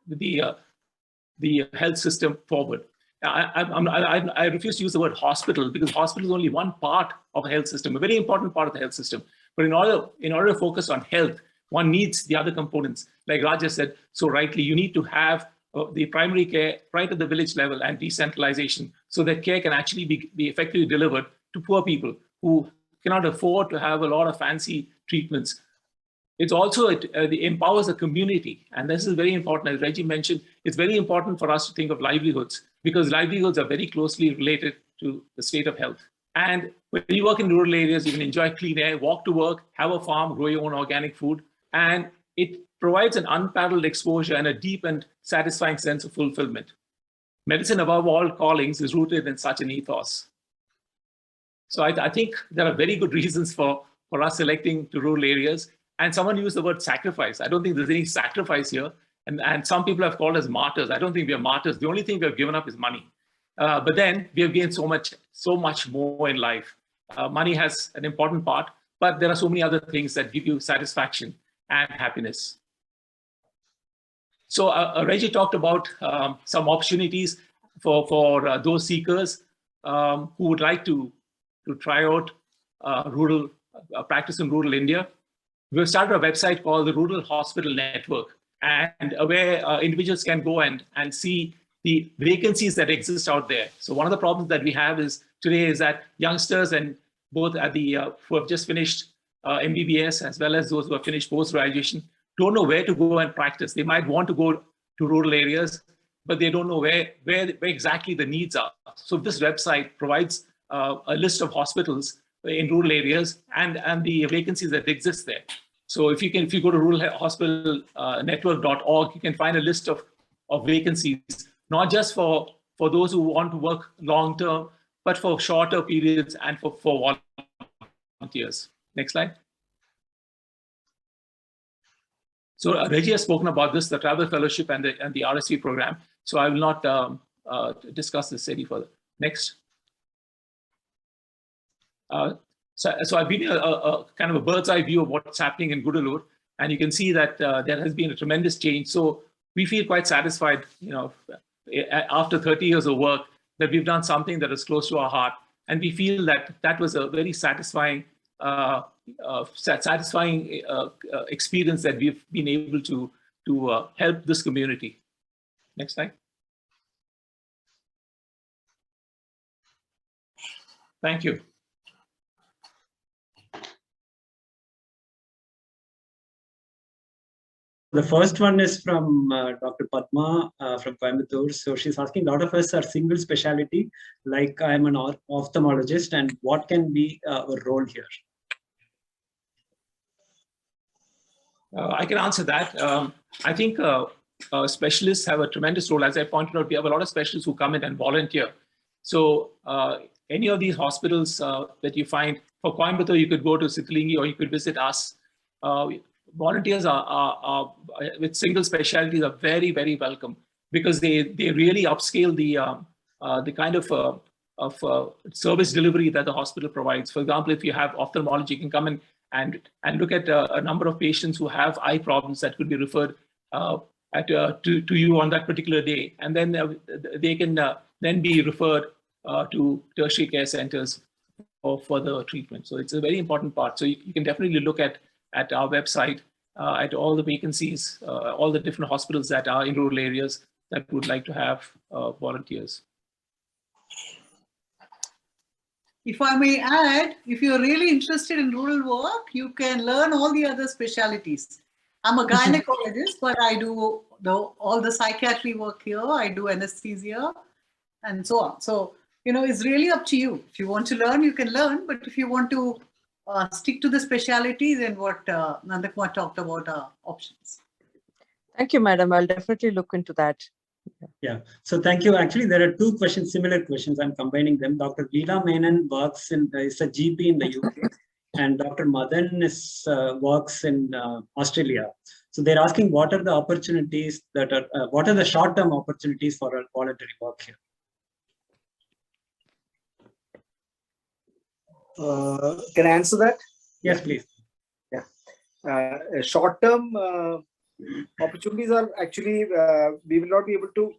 Speaker 4: the health system forward. I refuse to use the word hospital, because hospital is only one part of the health system, a very important part of the health system. But in order to focus on health, one needs the other components. Like Raj said so rightly, you need to have the primary care right at the village level and decentralization, so that care can actually be effectively delivered to poor people who cannot afford to have a lot of fancy treatments. It's also, it empowers the community. And this is very important. As Regi mentioned, it's very important for us to think of livelihoods, because livelihoods are very closely related to the state of health. And when you work in rural areas, you can enjoy clean air, walk to work, have a farm, grow your own organic food. And it provides an unparalleled exposure and a deep and satisfying sense of fulfillment. Medicine, above all callings, is rooted in such an ethos. So I think there are very good reasons for us selecting to rural areas. And someone used the word sacrifice. I don't think there's any sacrifice here. And some people have called us martyrs. I don't think we are martyrs. The only thing we have given up is money. But then we have gained so much more in life. Money has an important part, but there are so many other things that give you satisfaction and happiness. So Regi talked about some opportunities for those seekers who would like to try out rural practice in rural India. We've started a website called the Rural Hospital Network, and where individuals can go and see the vacancies that exist out there. So one of the problems that we have today is that youngsters, and both at the who have just finished MBBS as well as those who have finished post-graduation, don't know where to go and practice. They might want to go to rural areas, but they don't know where exactly the needs are. So this website provides a list of hospitals in rural areas and the vacancies that exist there. So if you go to ruralhospitalnetwork.org, you can find a list of vacancies, not just for those who want to work long term, but for shorter periods and for volunteers. Next slide. So Regi has spoken about this, the travel fellowship and the RSV program. So I will not discuss this any further. Next. So I've been a kind of a bird's eye view of what's happening in Gudalur, and you can see that there has been a tremendous change. So we feel quite satisfied, after 30 years of work, that we've done something that is close to our heart, and we feel that was a very satisfying experience that we've been able to help this community. Next slide. Thank you.
Speaker 1: The first one is from Dr. Padma from Coimbatore. So she's asking, a lot of us are single specialty, like I'm an ophthalmologist, and what can be our role here?
Speaker 4: I can answer that. I think specialists have a tremendous role. As I pointed out, we have a lot of specialists who come in and volunteer. So any of these hospitals that you find, for Coimbatore, you could go to Sittilingi or you could visit us. Volunteers are with single specialties are very, very welcome, because they really upscale the kind of service delivery that the hospital provides. For example, if you have ophthalmology, you can come in and look at a number of patients who have eye problems that could be referred to you on that particular day, and then they can then be referred to tertiary care centers for further treatment. So it's a very important part. So you can definitely look at our website, at all the vacancies, all the different hospitals that are in rural areas that would like to have volunteers.
Speaker 5: If I may add, if you're really interested in rural work, you can learn all the other specialties. I'm a gynecologist, but I do all the psychiatry work here. I do anesthesia and so on. So, it's really up to you. If you want to learn, you can learn. But if you want to stick to the specialties and what Nandakumar talked about are options.
Speaker 6: Thank you, madam. I'll definitely look into that.
Speaker 1: Yeah. So thank you. Actually, there are two questions, similar questions. I'm combining them. Dr. Leela Menon works is a GP in the UK, and Dr. Madan works in Australia. So they're asking what are the opportunities that are, what are the short-term opportunities for a voluntary work here?
Speaker 3: Can I answer that?
Speaker 1: Yes, please.
Speaker 3: Short-term opportunities are actually we will not be able to.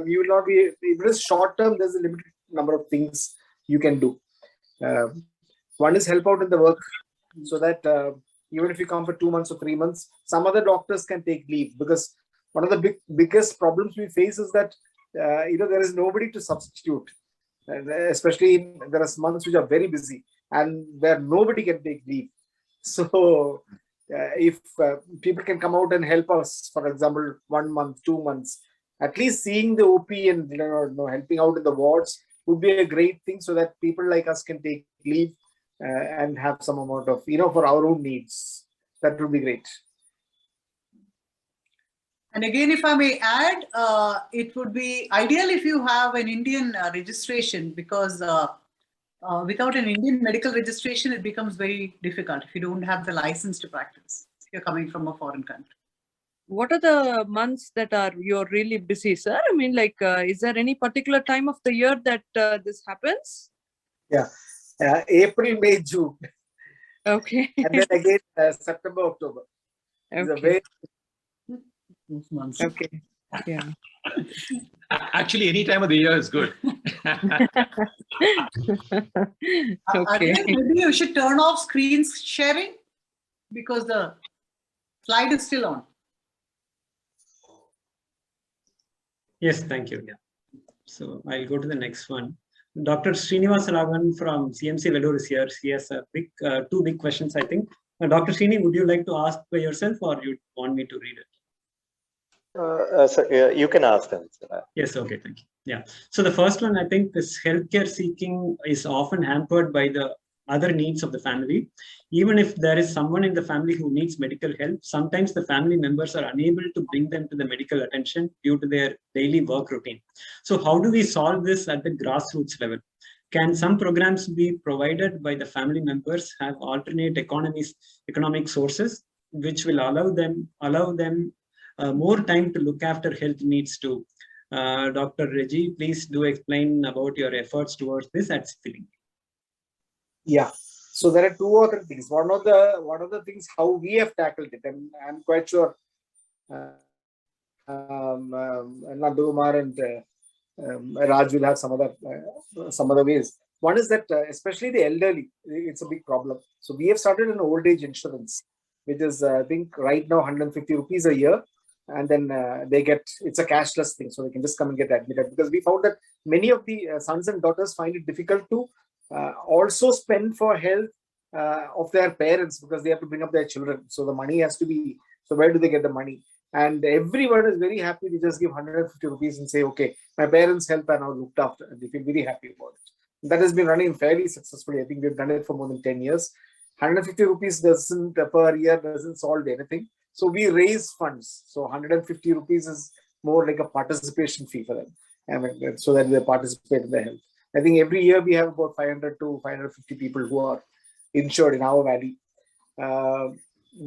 Speaker 3: You will not be. If it is short-term, there's a limited number of things you can do. One is help out in the work, so that even if you come for 2 months or 3 months, some other doctors can take leave, because one of the biggest problems we face is that there is nobody to substitute. Especially there are months which are very busy and where nobody can take leave. So if people can come out and help us, for example, 1 month, 2 months, at least seeing the OP and helping out in the wards would be a great thing, so that people like us can take leave and have some amount of, for our own needs. That would be great.
Speaker 5: And again, if I may add, it would be ideal if you have an Indian registration, because without an Indian medical registration, it becomes very difficult if you don't have the license to practice, if you're coming from a foreign country.
Speaker 6: What are the months that you're really busy, sir? I mean, like, is there any particular time of the year that this happens?
Speaker 3: Yeah, April, May, June.
Speaker 6: Okay.
Speaker 3: And then again, September, October.
Speaker 6: Okay.
Speaker 5: Months.
Speaker 6: Okay. Yeah.
Speaker 4: Actually, any time of the year is good.
Speaker 6: Okay.
Speaker 5: Maybe you should turn off screen sharing, because the slide is still on.
Speaker 1: Yes, thank you. Yeah. So I'll go to the next one. Dr. Srinivasaravan from CMC Vellore is here. He has a two big questions, I think. Dr. Srini, would you like to ask by yourself, or you want me to read it?
Speaker 7: You can ask them.
Speaker 1: Yes, okay, thank you. Yeah. So the first one, I think, this healthcare seeking is often hampered by the other needs of the family. Even if there is someone in the family who needs medical help, sometimes the family members are unable to bring them to the medical attention due to their daily work routine. So how do we solve this at the grassroots level? Can some programs be provided by the family members, have alternate economic sources, which will allow them more time to look after health needs too? Dr. Regi, please do explain about your efforts towards this at Sittilingi.
Speaker 3: Yeah. So there are two other things. One of the things how we have tackled it, and I'm quite sure Nandakumar and Raj will have some other ways. One is that especially the elderly, it's a big problem. So we have started an old age insurance, which is I think right now 150 rupees a year, and then it's a cashless thing, so they can just come and get admitted, because we found that many of the sons and daughters find it difficult to also spend for health of their parents, because they have to bring up their children. So the money has to be, so where do they get the money? And everyone is very happy to just give 150 rupees and say, okay, my parents' health are now looked after, and they feel very happy about it. That has been running fairly successfully. I think we've done it for more than 10 years. 150 rupees per year doesn't solve anything. So we raise funds. So 150 rupees is more like a participation fee for them, so that they participate in the health. I think every year we have about 500 to 550 people who are insured in our valley.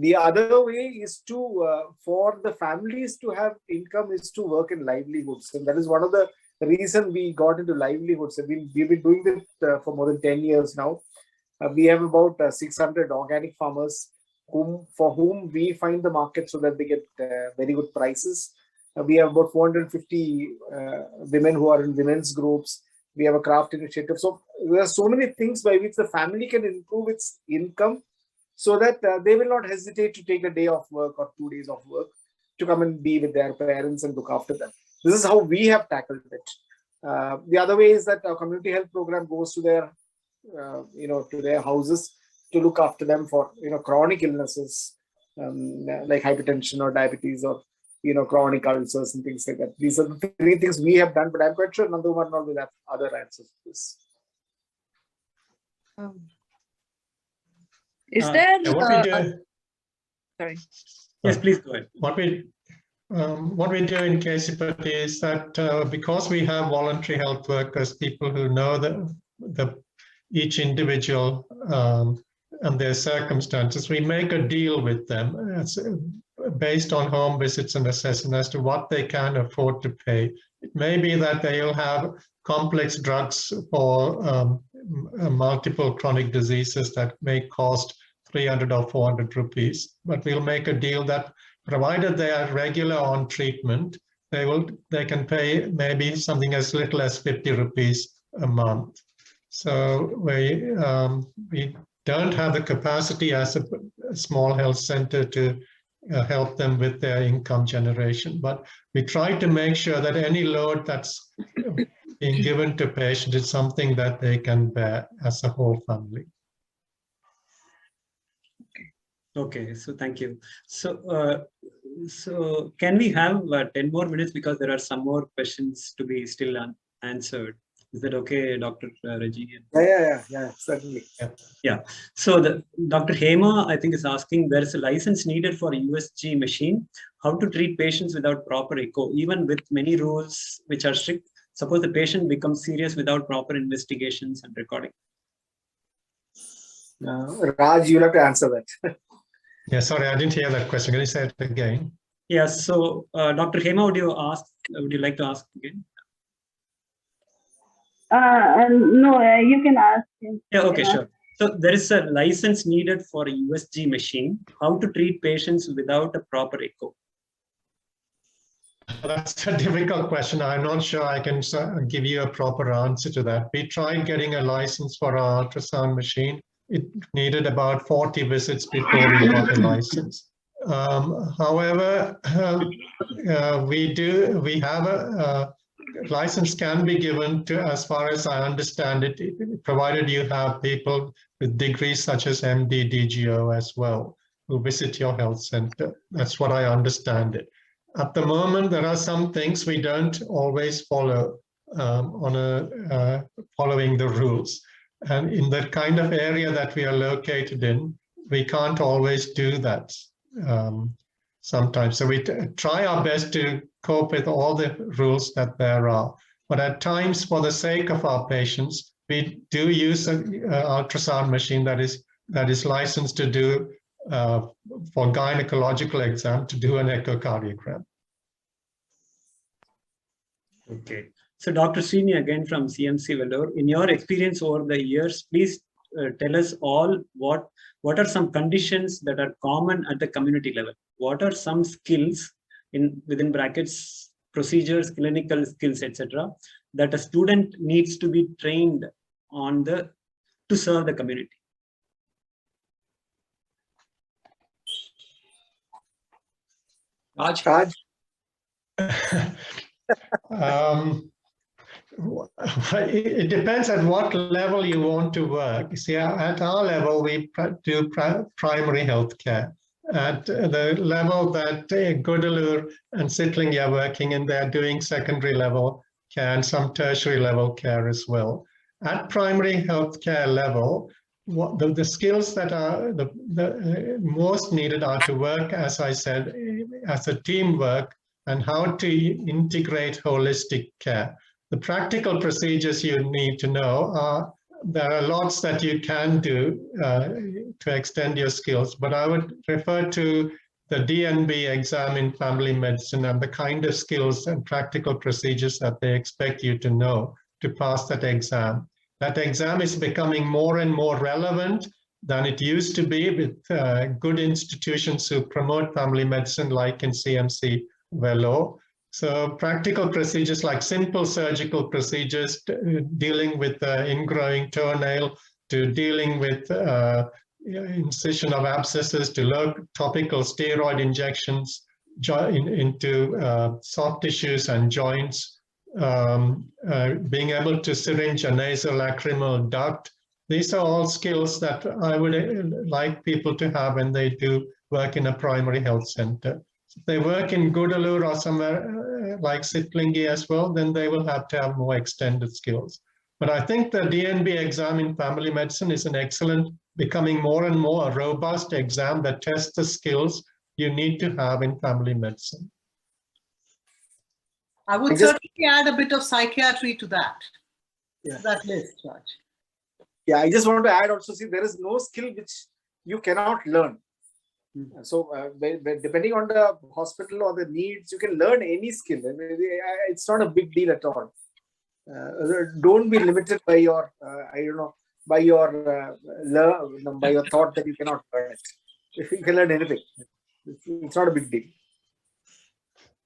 Speaker 3: The other way is to, for the families to have income, is to work in livelihoods. And that is one of the reason we got into livelihoods. We've been doing it for more than 10 years now. We have about 600 organic farmers for whom we find the market so that they get very good prices. We have about 450 women who are in women's groups. We have a craft initiative. So there are so many things by which the family can improve its income, so that they will not hesitate to take a day off work or 2 days off work to come and be with their parents and look after them. This is how we have tackled it. The other way is that our community health program goes to their, to their houses to look after them for, chronic illnesses like hypertension or diabetes or, chronic ulcers and things like that. These are the three things we have done, but I'm quite sure Nandakumar will have other answers to this.
Speaker 6: Is there?
Speaker 2: What we do,
Speaker 6: Sorry.
Speaker 1: Yes, please go ahead.
Speaker 2: what we do in KCPT is that because we have voluntary health workers, people who know each individual and their circumstances, we make a deal with them. It's based on home visits and assessment as to what they can afford to pay. It may be that they'll have complex drugs for multiple chronic diseases that may cost 300 or 400 rupees, but we'll make a deal that provided they are regular on treatment, they can pay maybe something as little as 50 rupees a month. So we don't have the capacity as a small health center to help them with their income generation, but we try to make sure that any load that's being given to patient is something that they can bear as a whole family.
Speaker 1: Okay, so thank you. So, so can we have 10 more minutes because there are some more questions to be still unanswered? Is that okay, Dr. Regi?
Speaker 3: Yeah, certainly.
Speaker 1: Yeah. So Dr. Hema, I think, is asking, there is a license needed for a USG machine. How to treat patients without proper echo, even with many rules which are strict? Suppose the patient becomes serious without proper investigations and recording.
Speaker 3: Raj, you'll have to answer that.
Speaker 2: Yeah, sorry, I didn't hear that question. Can you say it again?
Speaker 1: Yes. So, Dr. Hema, would you like to ask again?
Speaker 7: No, you can ask him.
Speaker 1: Yeah, okay, sure. So there is a license needed for a USG machine. How to treat patients without a proper echo?
Speaker 2: That's a difficult question. I'm not sure I can give you a proper answer to that. We tried getting a license for our ultrasound machine. It needed about 40 visits before we got a license. However, we have a license can be given to, as far as I understand it, provided you have people with degrees such as MD, DGO as well, who visit your health center. That's what I understand it. At the moment, there are some things we don't always follow following the rules. And in the kind of area that we are located in, we can't always do that sometimes. So we try our best to cope with all the rules that there are. But at times, for the sake of our patients, we do use an ultrasound machine that is licensed to do for gynecological exam, to do an echocardiogram.
Speaker 1: Okay. So Dr. Srini, again from CMC Vellore, in your experience over the years, please tell us all what are some conditions that are common at the community level? What are some skills within brackets, procedures, clinical skills, etc., that a student needs to be trained on to serve the community?
Speaker 3: Raj?
Speaker 2: It depends at what level you want to work. See, at our level, we do primary health care. At the level that Gudalur and Sittilingi are working in, they're doing secondary level care and some tertiary level care as well. At primary health care level, the skills that are the most needed are to work, as I said, as a teamwork, and how to integrate holistic care. The practical procedures you need to know are, there are lots that you can do to extend your skills, but I would refer to the DNB exam in family medicine and the kind of skills and practical procedures that they expect you to know to pass that exam. That exam is becoming more and more relevant than it used to be with good institutions who promote family medicine, like in CMC Vellore. So practical procedures like simple surgical procedures, dealing with ingrowing toenail, to dealing with incision of abscesses, to topical steroid injections into soft tissues and joints, being able to syringe a nasolacrimal duct. These are all skills that I would like people to have when they do work in a primary health center. If they work in Gudalur or somewhere like Sittilingi as well, then they will have to have more extended skills. But I think the DNB exam in family medicine is an excellent, becoming more and more a robust exam that tests the skills you need to have in family medicine.
Speaker 5: I would certainly add a bit of psychiatry to that.
Speaker 3: Yeah.
Speaker 5: That list, Raj.
Speaker 3: Yeah, I just want to add also, see, there is no skill which you cannot learn. So depending on the hospital or the needs, you can learn any skill. It's not a big deal at all. Don't be limited by your, by your thought that you cannot learn it. If you can learn anything, it's not a big deal.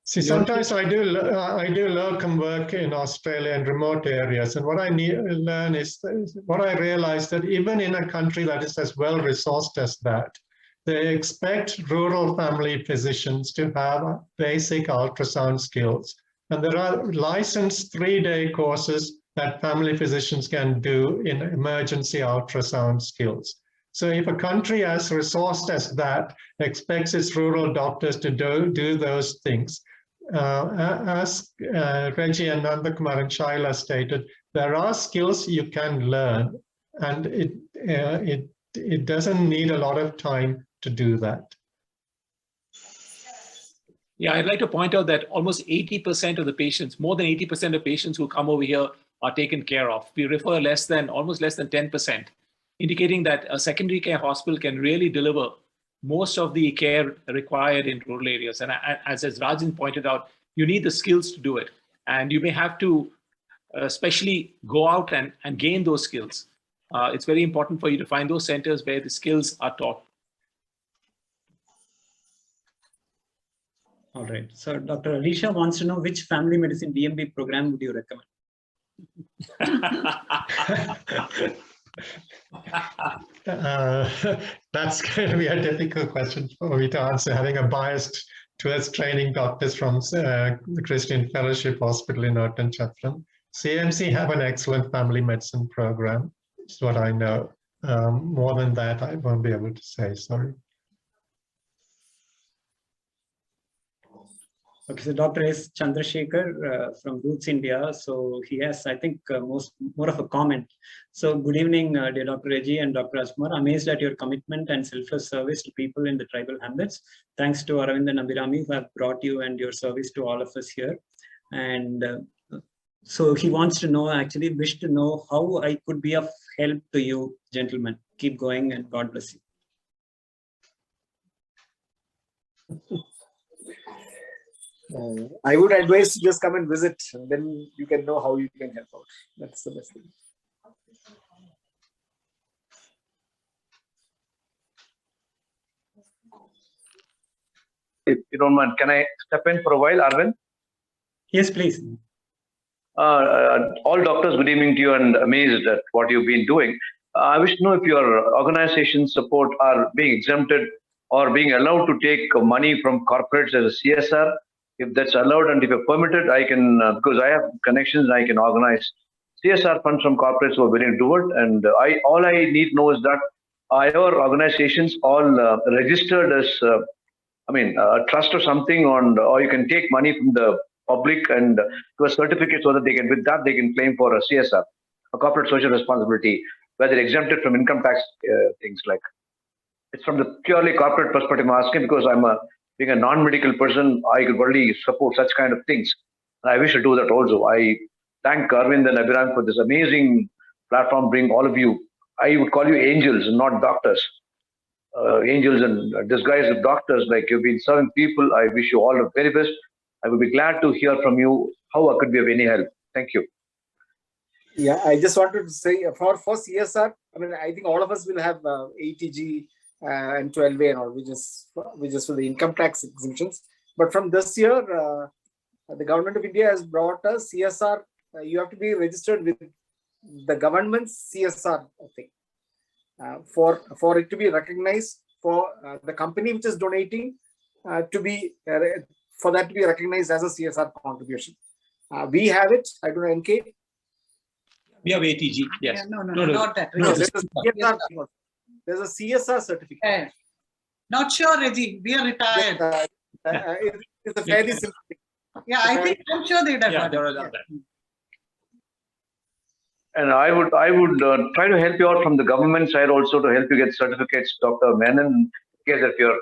Speaker 2: See, sometimes I do locum work in Australia and remote areas, and what I learn is what I realize that even in a country that is as well resourced as that, they expect rural family physicians to have basic ultrasound skills, and there are licensed 3-day courses that family physicians can do in emergency ultrasound skills. So if a country as resourced as that expects its rural doctors to do those things, as Regi and Nandakumar and Shyla stated, there are skills you can learn, and it doesn't need a lot of time to do that.
Speaker 4: Yeah, I'd like to point out that almost 80% of the patients, more than 80% of patients who come over here are taken care of. We refer almost less than 10%, indicating that a secondary care hospital can really deliver most of the care required in rural areas. And as Rajan pointed out, you need the skills to do it. And you may have to especially go out and gain those skills. It's very important for you to find those centers where the skills are taught.
Speaker 1: All right. So Dr. Alisha wants to know which family medicine DMB program would you recommend?
Speaker 2: That's going to be a difficult question for me to answer, having a bias towards training doctors from the Christian Fellowship Hospital in Norton Chatham. CMC have an excellent family medicine program, is what I know. More than that, I won't be able to say, sorry.
Speaker 1: Okay, so Dr. S. Chandrasekhar from Roots India. So he has, I think, more of a comment. So good evening, dear Dr. Regi and Dr. Rajkumar. Amazed at your commitment and selfless service to people in the tribal hamlets. Thanks to Aravind and Abhirami who have brought you and your service to all of us here. And so he wants to know, actually wish to know how I could be of help to you, gentlemen. Keep going and God bless you.
Speaker 3: I would advise to just come and visit, and then you can know how you can help out. That's the best thing.
Speaker 8: If you don't mind, can I step in for a while, Arvind?
Speaker 1: Yes, please.
Speaker 8: All doctors, good evening to you, and amazed at what you've been doing. I wish to know if your organization support are being exempted or being allowed to take money from corporates as a CSR. If that's allowed and if you're permitted, I can, because I have connections, I can organize CSR funds from corporates who are willing to do it. And all I need to know is that our organizations all registered as, a trust or something, or you can take money from the public and to a certificate so that they can, with that, they can claim for a CSR, a corporate social responsibility, where they're exempted from income tax things like. It's from the purely corporate perspective I'm asking, because being a non-medical person, I could only support such kind of things. I wish to do that also. I thank Arvind and Abhiram for this amazing platform, bring all of you. I would call you angels, not doctors. Angels and disguised as doctors, like you've been serving people. I wish you all the very best. I would be glad to hear from you how I could be of any help. Thank you.
Speaker 3: Yeah, I just wanted to say for CSR, I think all of us will have ATG and 12A and all, which is for the income tax exemptions. But from this year, the government of India has brought us CSR. You have to be registered with the government's CSR thing for it to be recognized, for the company which is donating for that to be recognized as a CSR contribution. We have it. I don't know, NK.
Speaker 4: We have ATG. Yes.
Speaker 5: Yeah, no, not that.
Speaker 3: No, there's a CSR certificate.
Speaker 5: Not sure, Regi. We are retired.
Speaker 3: It's a fairly simple thing.
Speaker 5: Yeah, I'm sure they'd have done
Speaker 4: that.
Speaker 8: And I would try to help you out from the government side also to help you get certificates, Dr. Menon. In case if you're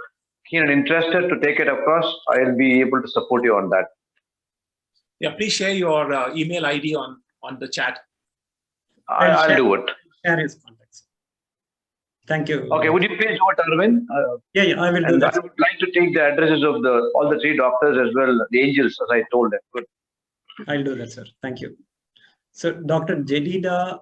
Speaker 8: keen and interested to take it across, I'll be able to support you on that.
Speaker 4: Yeah, please share your email ID on the chat.
Speaker 8: I'll do it.
Speaker 1: Share his contacts. Thank you.
Speaker 8: Okay, would you please do it, Arvind?
Speaker 1: Yeah, I will do that.
Speaker 8: I would like to take the addresses of all the 3 doctors as well, the angels, as I told them. Good.
Speaker 1: I'll do that, sir. Thank you. So Dr. Jedida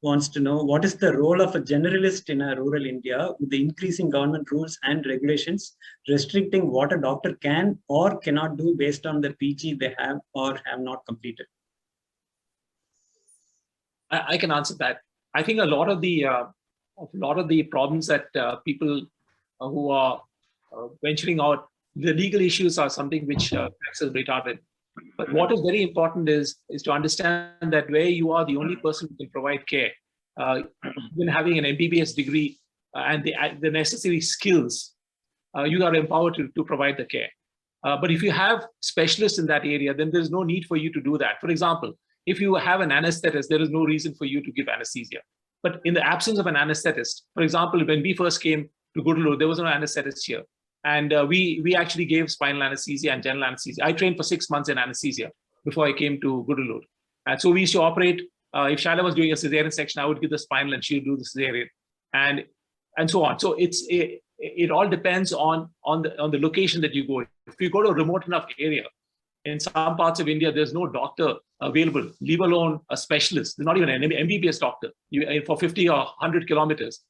Speaker 1: wants to know, what is the role of a generalist in a rural India with the increasing government rules and regulations restricting what a doctor can or cannot do based on the PG they have or have not completed?
Speaker 4: I can answer that. I think a lot of the problems that people who are venturing out, the legal issues are something which acts as retarded. But what is very important is to understand that where you are the only person who can provide care, even having an MBBS degree and the necessary skills, you are empowered to provide the care. But if you have specialists in that area, then there's no need for you to do that. For example, if you have an anesthetist, there is no reason for you to give anesthesia. But in the absence of an anesthetist, for example, when we first came to Gudalur, there was no anesthetist here. And we actually gave spinal anesthesia and general anesthesia. I trained for 6 months in anesthesia before I came to Gudalur. And so we used to operate, if Shyla was doing a cesarean section, I would give the spinal and she would do the cesarean and so on. So it all depends on the location that you go. If you go to a remote enough area, in some parts of India, there's no doctor available, leave alone a specialist. There's not even an MBBS doctor. For 50 or 100 kilometers,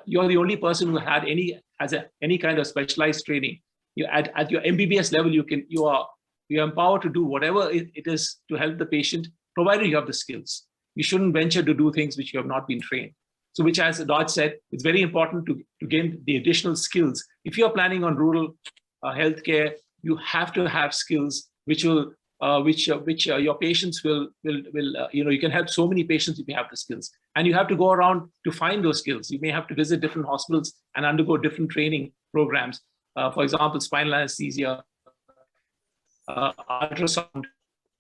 Speaker 4: you're the only person who had any kind of specialized training. At your MBBS level, you're empowered to do whatever it is to help the patient, provided you have the skills. You shouldn't venture to do things which you have not been trained. So, which, as Raj said, it's very important to gain the additional skills. If you're planning on rural healthcare, you have to have skills which your patients will you can help so many patients if you have the skills. And you have to go around to find those skills. You may have to visit different hospitals and undergo different training programs. For example, spinal anesthesia, ultrasound,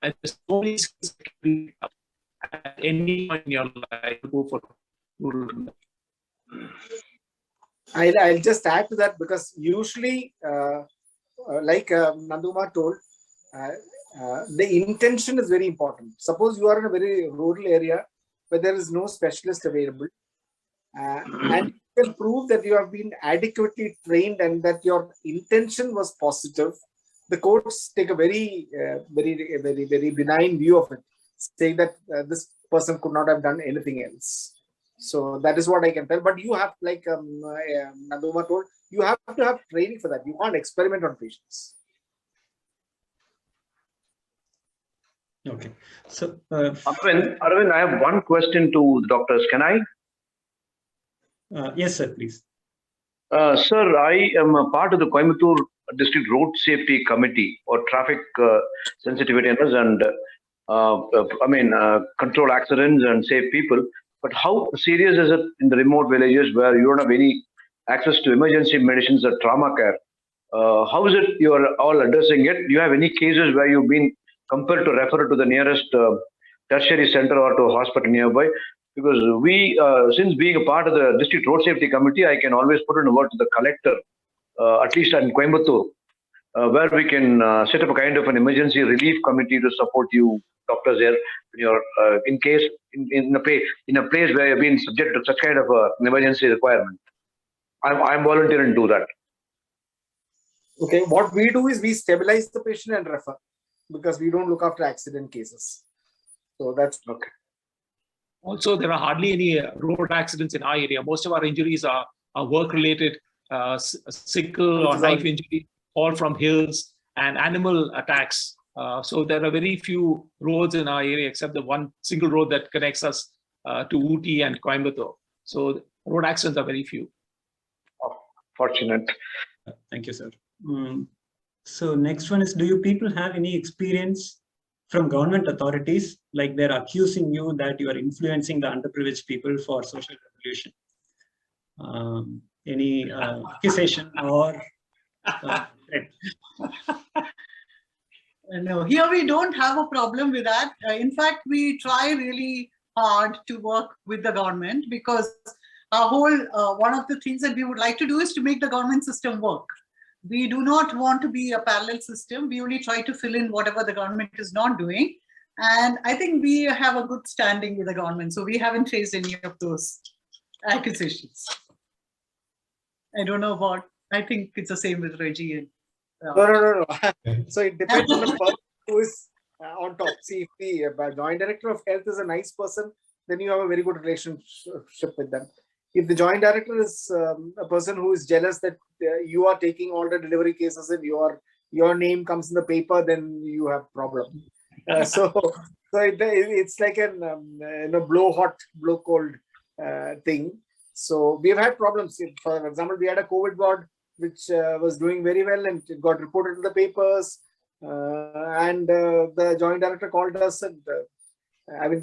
Speaker 4: and there's so many skills at any point in your life to go for rural.
Speaker 3: I'll just add to that, because usually, like Nandakumar told, the intention is very important. Suppose you are in a very rural area where there is no specialist available, and you can prove that you have been adequately trained and that your intention was positive. The courts take a very benign view of it, saying that this person could not have done anything else. So that is what I can tell. But you have, like Nandakumar told, you have to have training for that. You can't experiment on patients.
Speaker 1: Okay. So,
Speaker 8: Arvind, I have one question to the doctors. Can I?
Speaker 1: Yes, sir, please.
Speaker 8: Sir, I am a part of the Coimbatore District Road Safety Committee or Traffic Sensitivity and control accidents and save people. But how serious is it in the remote villages where you don't have any access to emergency medicines or trauma care? How is it you are all addressing it? Do you have any cases where you've been compelled to refer to the nearest tertiary center or to a hospital nearby? Because we, since being a part of the District Road Safety Committee, I can always put in a word to the collector, at least in Coimbatore, where we can set up a kind of an emergency relief committee to support you doctors there in case in a place where you've been subject to such kind of an emergency requirement. I'm volunteering to do that.
Speaker 3: Okay, what we do is we stabilize the patient and refer, because we don't look after accident cases. So that's okay.
Speaker 4: Also, there are hardly any road accidents in our area. Most of our injuries are work-related, sickle or knife injury, all from hills and animal attacks. So there are very few roads in our area except the one single road that connects us to Ooty and Coimbatore. So road accidents are very few.
Speaker 8: Fortunate.
Speaker 1: Thank you, sir. So next one is, do you people have any experience from government authorities, like they're accusing you that you are influencing the underprivileged people for social revolution? Any accusation or threat?
Speaker 5: No, here we don't have a problem with that. In fact, we try really hard to work with the government, because our whole one of the things that we would like to do is to make the government system work. we do not want to be a parallel system. We only try to fill in whatever the government is not doing. And I think we have a good standing with the government. So we haven't faced any of those accusations. I don't know about, I think it's the same with Regi. And,
Speaker 3: No. So it depends on the person who is on top. See, if the joint director of health is a nice person, then you have a very good relationship with them. If the joint director is a person who is jealous that you are taking all the delivery cases and your name comes in the paper, then you have problem. So it's like a blow hot, blow cold thing. So we've had problems. For example, we had a COVID ward which was doing very well and it got reported in the papers. And the joint director called us and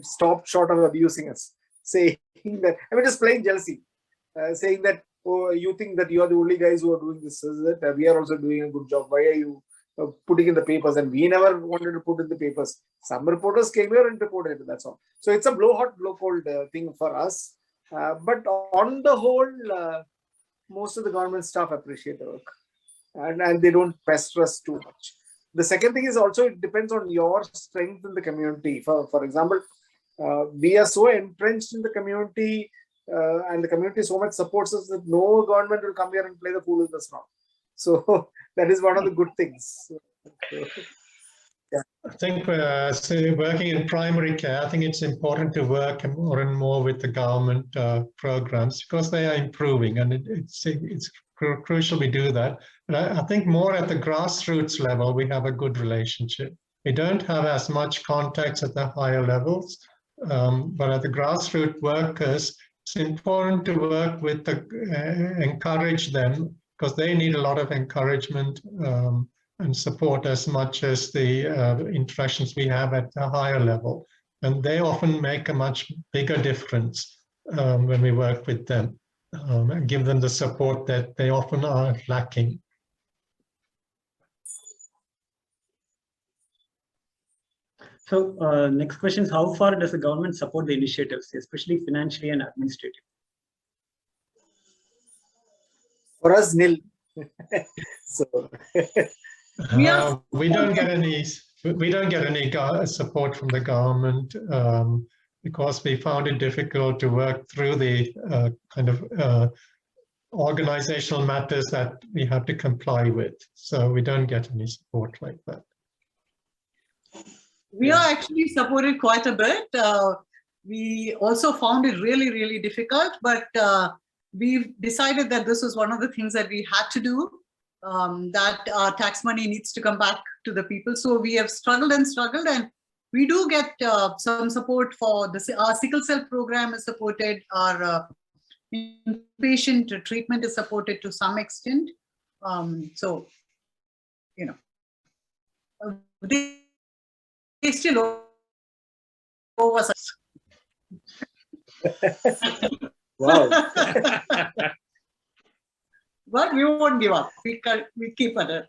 Speaker 3: stopped short of abusing us, saying that, just plain jealousy, saying that, oh, you think that you are the only guys who are doing this, is it? We are also doing a good job. Why are you putting in the papers? And we never wanted to put in the papers. Some reporters came here and reported it, that's all. So it's a blow hot, blow cold thing for us. But on the whole, most of the government staff appreciate the work and they don't pester us too much. The second thing is also, it depends on your strength in the community. For example, we are so entrenched in the community and the community so much supports us that no government will come here and play the fool with us now. So that is one of the good things. Yeah.
Speaker 2: I think working in primary care, I think it's important to work more and more with the government programs because they are improving, and it's crucial we do that. But I think more at the grassroots level, we have a good relationship. We don't have as much contacts at the higher levels, but at the grassroots workers, it's important to work with encourage them because they need a lot of encouragement and support as much as the interactions we have at a higher level. And they often make a much bigger difference when we work with them and give them the support that they often are lacking.
Speaker 1: So next question is, how far does the government support the initiatives, especially financially and administratively?
Speaker 3: For us, nil. So
Speaker 2: we don't get any support from the government because we found it difficult to work through the kind of organizational matters that we have to comply with. So we don't get any support like that.
Speaker 5: We are actually supported quite a bit. We also found it really, really difficult, but we've decided that this was one of the things that we had to do, that our tax money needs to come back to the people. So we have struggled, and we do get some support for this. Our sickle cell program is supported, our inpatient treatment is supported to some extent. So, you know, they still over us.
Speaker 3: wow.
Speaker 5: But we won't give up. We keep at it.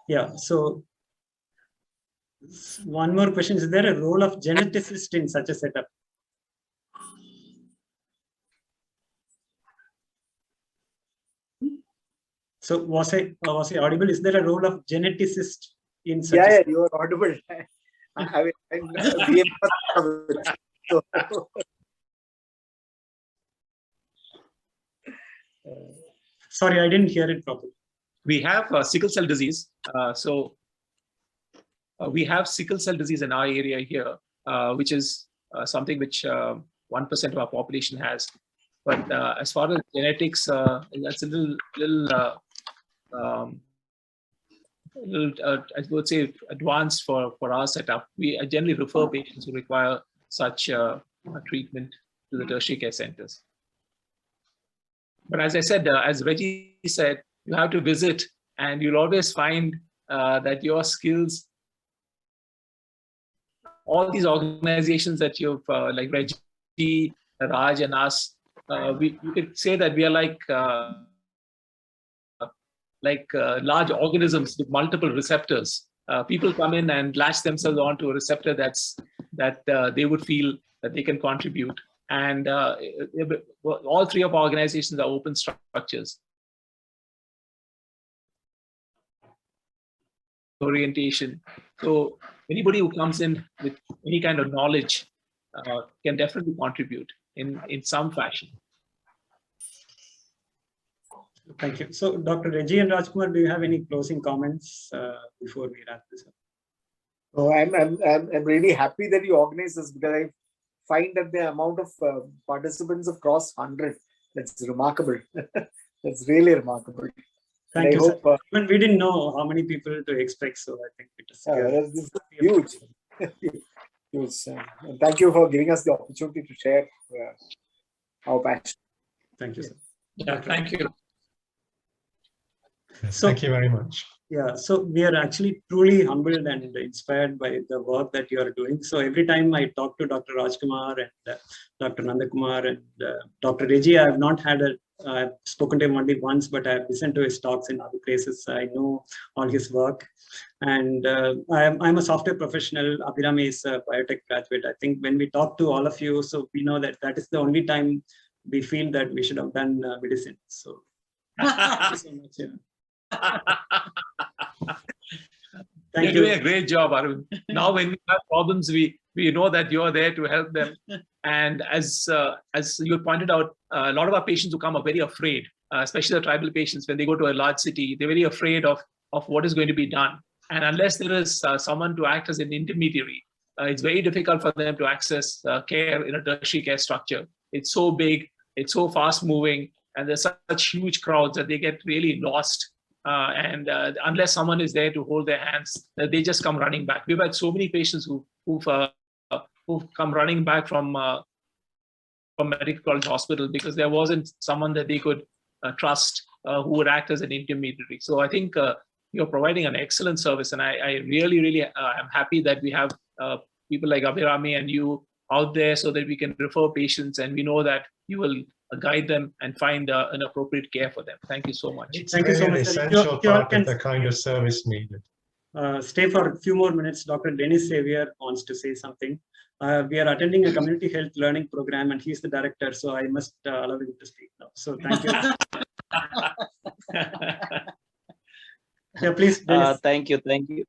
Speaker 1: Yeah, so one more question. Is there a role of geneticist in such a setup? So was I audible? Is there a role of geneticist in such
Speaker 3: Yeah, you are audible.
Speaker 1: Sorry, I didn't hear it properly.
Speaker 4: We have sickle cell disease. We have sickle cell disease in our area here, which is something which 1% of our population has. But as far as genetics, that's a little I would say advanced for our setup. We generally refer patients who require such treatment to the tertiary care centers. But as I said, as Regi said, you have to visit, and you'll always find that your skills, all these organizations that you've like Regi, Raj, and us, you could say that we are like large organisms with multiple receptors. people come in and latch themselves onto a receptor that they would feel that they can contribute. And all three of our organizations are open structures. Orientation. So anybody who comes in with any kind of knowledge can definitely contribute in some fashion.
Speaker 1: Thank you. So Dr. Regi and Rajkumar, do you have any closing comments before we wrap this up?
Speaker 3: Oh, I'm really happy that you organize this, because I find that the amount of participants have crossed 100. That's remarkable. That's really remarkable.
Speaker 1: Thank you, sir. Even we didn't know how many people to expect, so I think it is
Speaker 3: this is huge. Huge. Thank you for giving us the opportunity to share our passion.
Speaker 1: Thank you, sir.
Speaker 4: Yeah, thank you.
Speaker 2: Yes, thank you very much.
Speaker 1: Yeah, so we are actually truly humbled and inspired by the work that you are doing. So every time I talk to Dr. Rajkumar and Dr. Nandakumar and Dr. Regi, I have not had I've spoken to him only once, but I've listened to his talks in other places. I know all his work. And I'm a software professional. Abhirami is a biotech graduate. I think when we talk to all of you, so we know that that is the only time we feel that we should have done medicine. So thank you so much. Yeah.
Speaker 4: You're doing a great job, Arvind. Now, when we have problems, we know that you are there to help them. And as you pointed out, a lot of our patients who come are very afraid, especially the tribal patients. When they go to a large city, they're very afraid of what is going to be done. And unless there is someone to act as an intermediary, it's very difficult for them to access care in a tertiary care structure. It's so big, it's so fast moving, and there's such huge crowds that they get really lost. And unless someone is there to hold their hands, they just come running back. We've had so many patients who've come running back from medical college hospital because there wasn't someone that they could trust who would act as an intermediary. So I think you're providing an excellent service, and I really am happy that we have people like Abhirami and you out there so that we can refer patients, and we know that you will guide them and find an appropriate care for them. Thank you so much.
Speaker 2: It's really an essential part of the kind of service needed.
Speaker 1: Stay for a few more minutes. Dr. Dennis Xavier wants to say something. We are attending a community health learning program, and he's the director, so I must allow him to speak now. So thank you. Yeah, please.
Speaker 9: Thank you.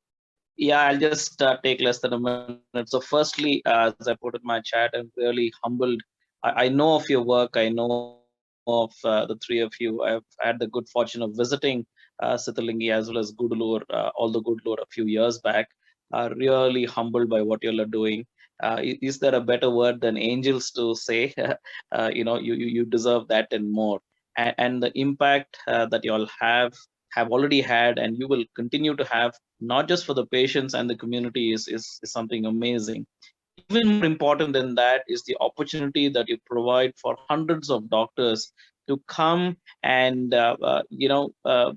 Speaker 9: Yeah, I'll just take less than a minute. So firstly, as I put in my chat, I'm really humbled. I know of your work. I know of the three of you. I've had the good fortune of visiting Sittilingi as well as Gudalur, although Gudalur a few years back. Really humbled by what you all are doing. Is there a better word than angels to say? You deserve that and more. And the impact that you all have already had, and you will continue to have, not just for the patients and the community, is something amazing. Even more important than that is the opportunity that you provide for hundreds of doctors to come and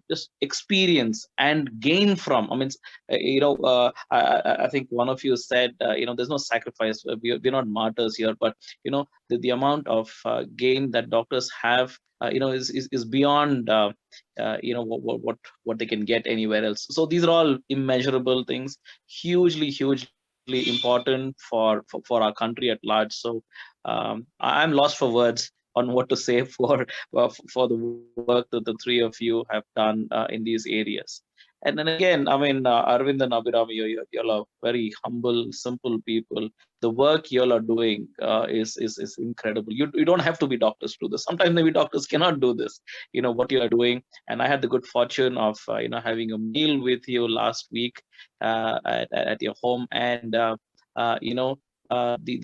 Speaker 9: just experience and gain from. I mean, I think one of you said, there's no sacrifice. We're not martyrs here, but the amount of gain that doctors have, is beyond what they can get anywhere else. So these are all immeasurable things, hugely important for our country at large. So I'm lost for words on what to say for the work that the three of you have done in these areas. And then again, I mean, Arvind and Abhirami, you all are very humble, simple people. The work you all are doing is incredible. You don't have to be doctors to do this. Sometimes maybe doctors cannot do this, what you are doing. And I had the good fortune of, having a meal with you last week at your home. And, the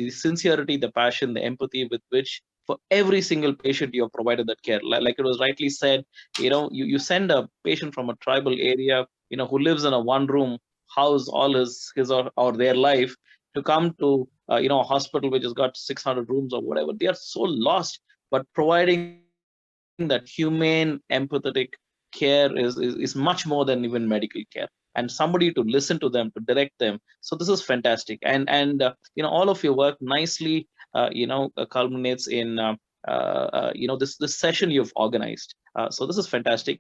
Speaker 9: sincerity, the passion, the empathy with which for every single patient you have provided that care. Like it was rightly said, you send a patient from a tribal area, who lives in a one-room house all his or their life, to come to a hospital which has got 600 rooms or whatever. They are so lost, but providing that humane, empathetic care is much more than even medical care. And somebody to listen to them, to direct them. So this is fantastic. And all of your work nicely culminates in this session you've organized. So this is fantastic.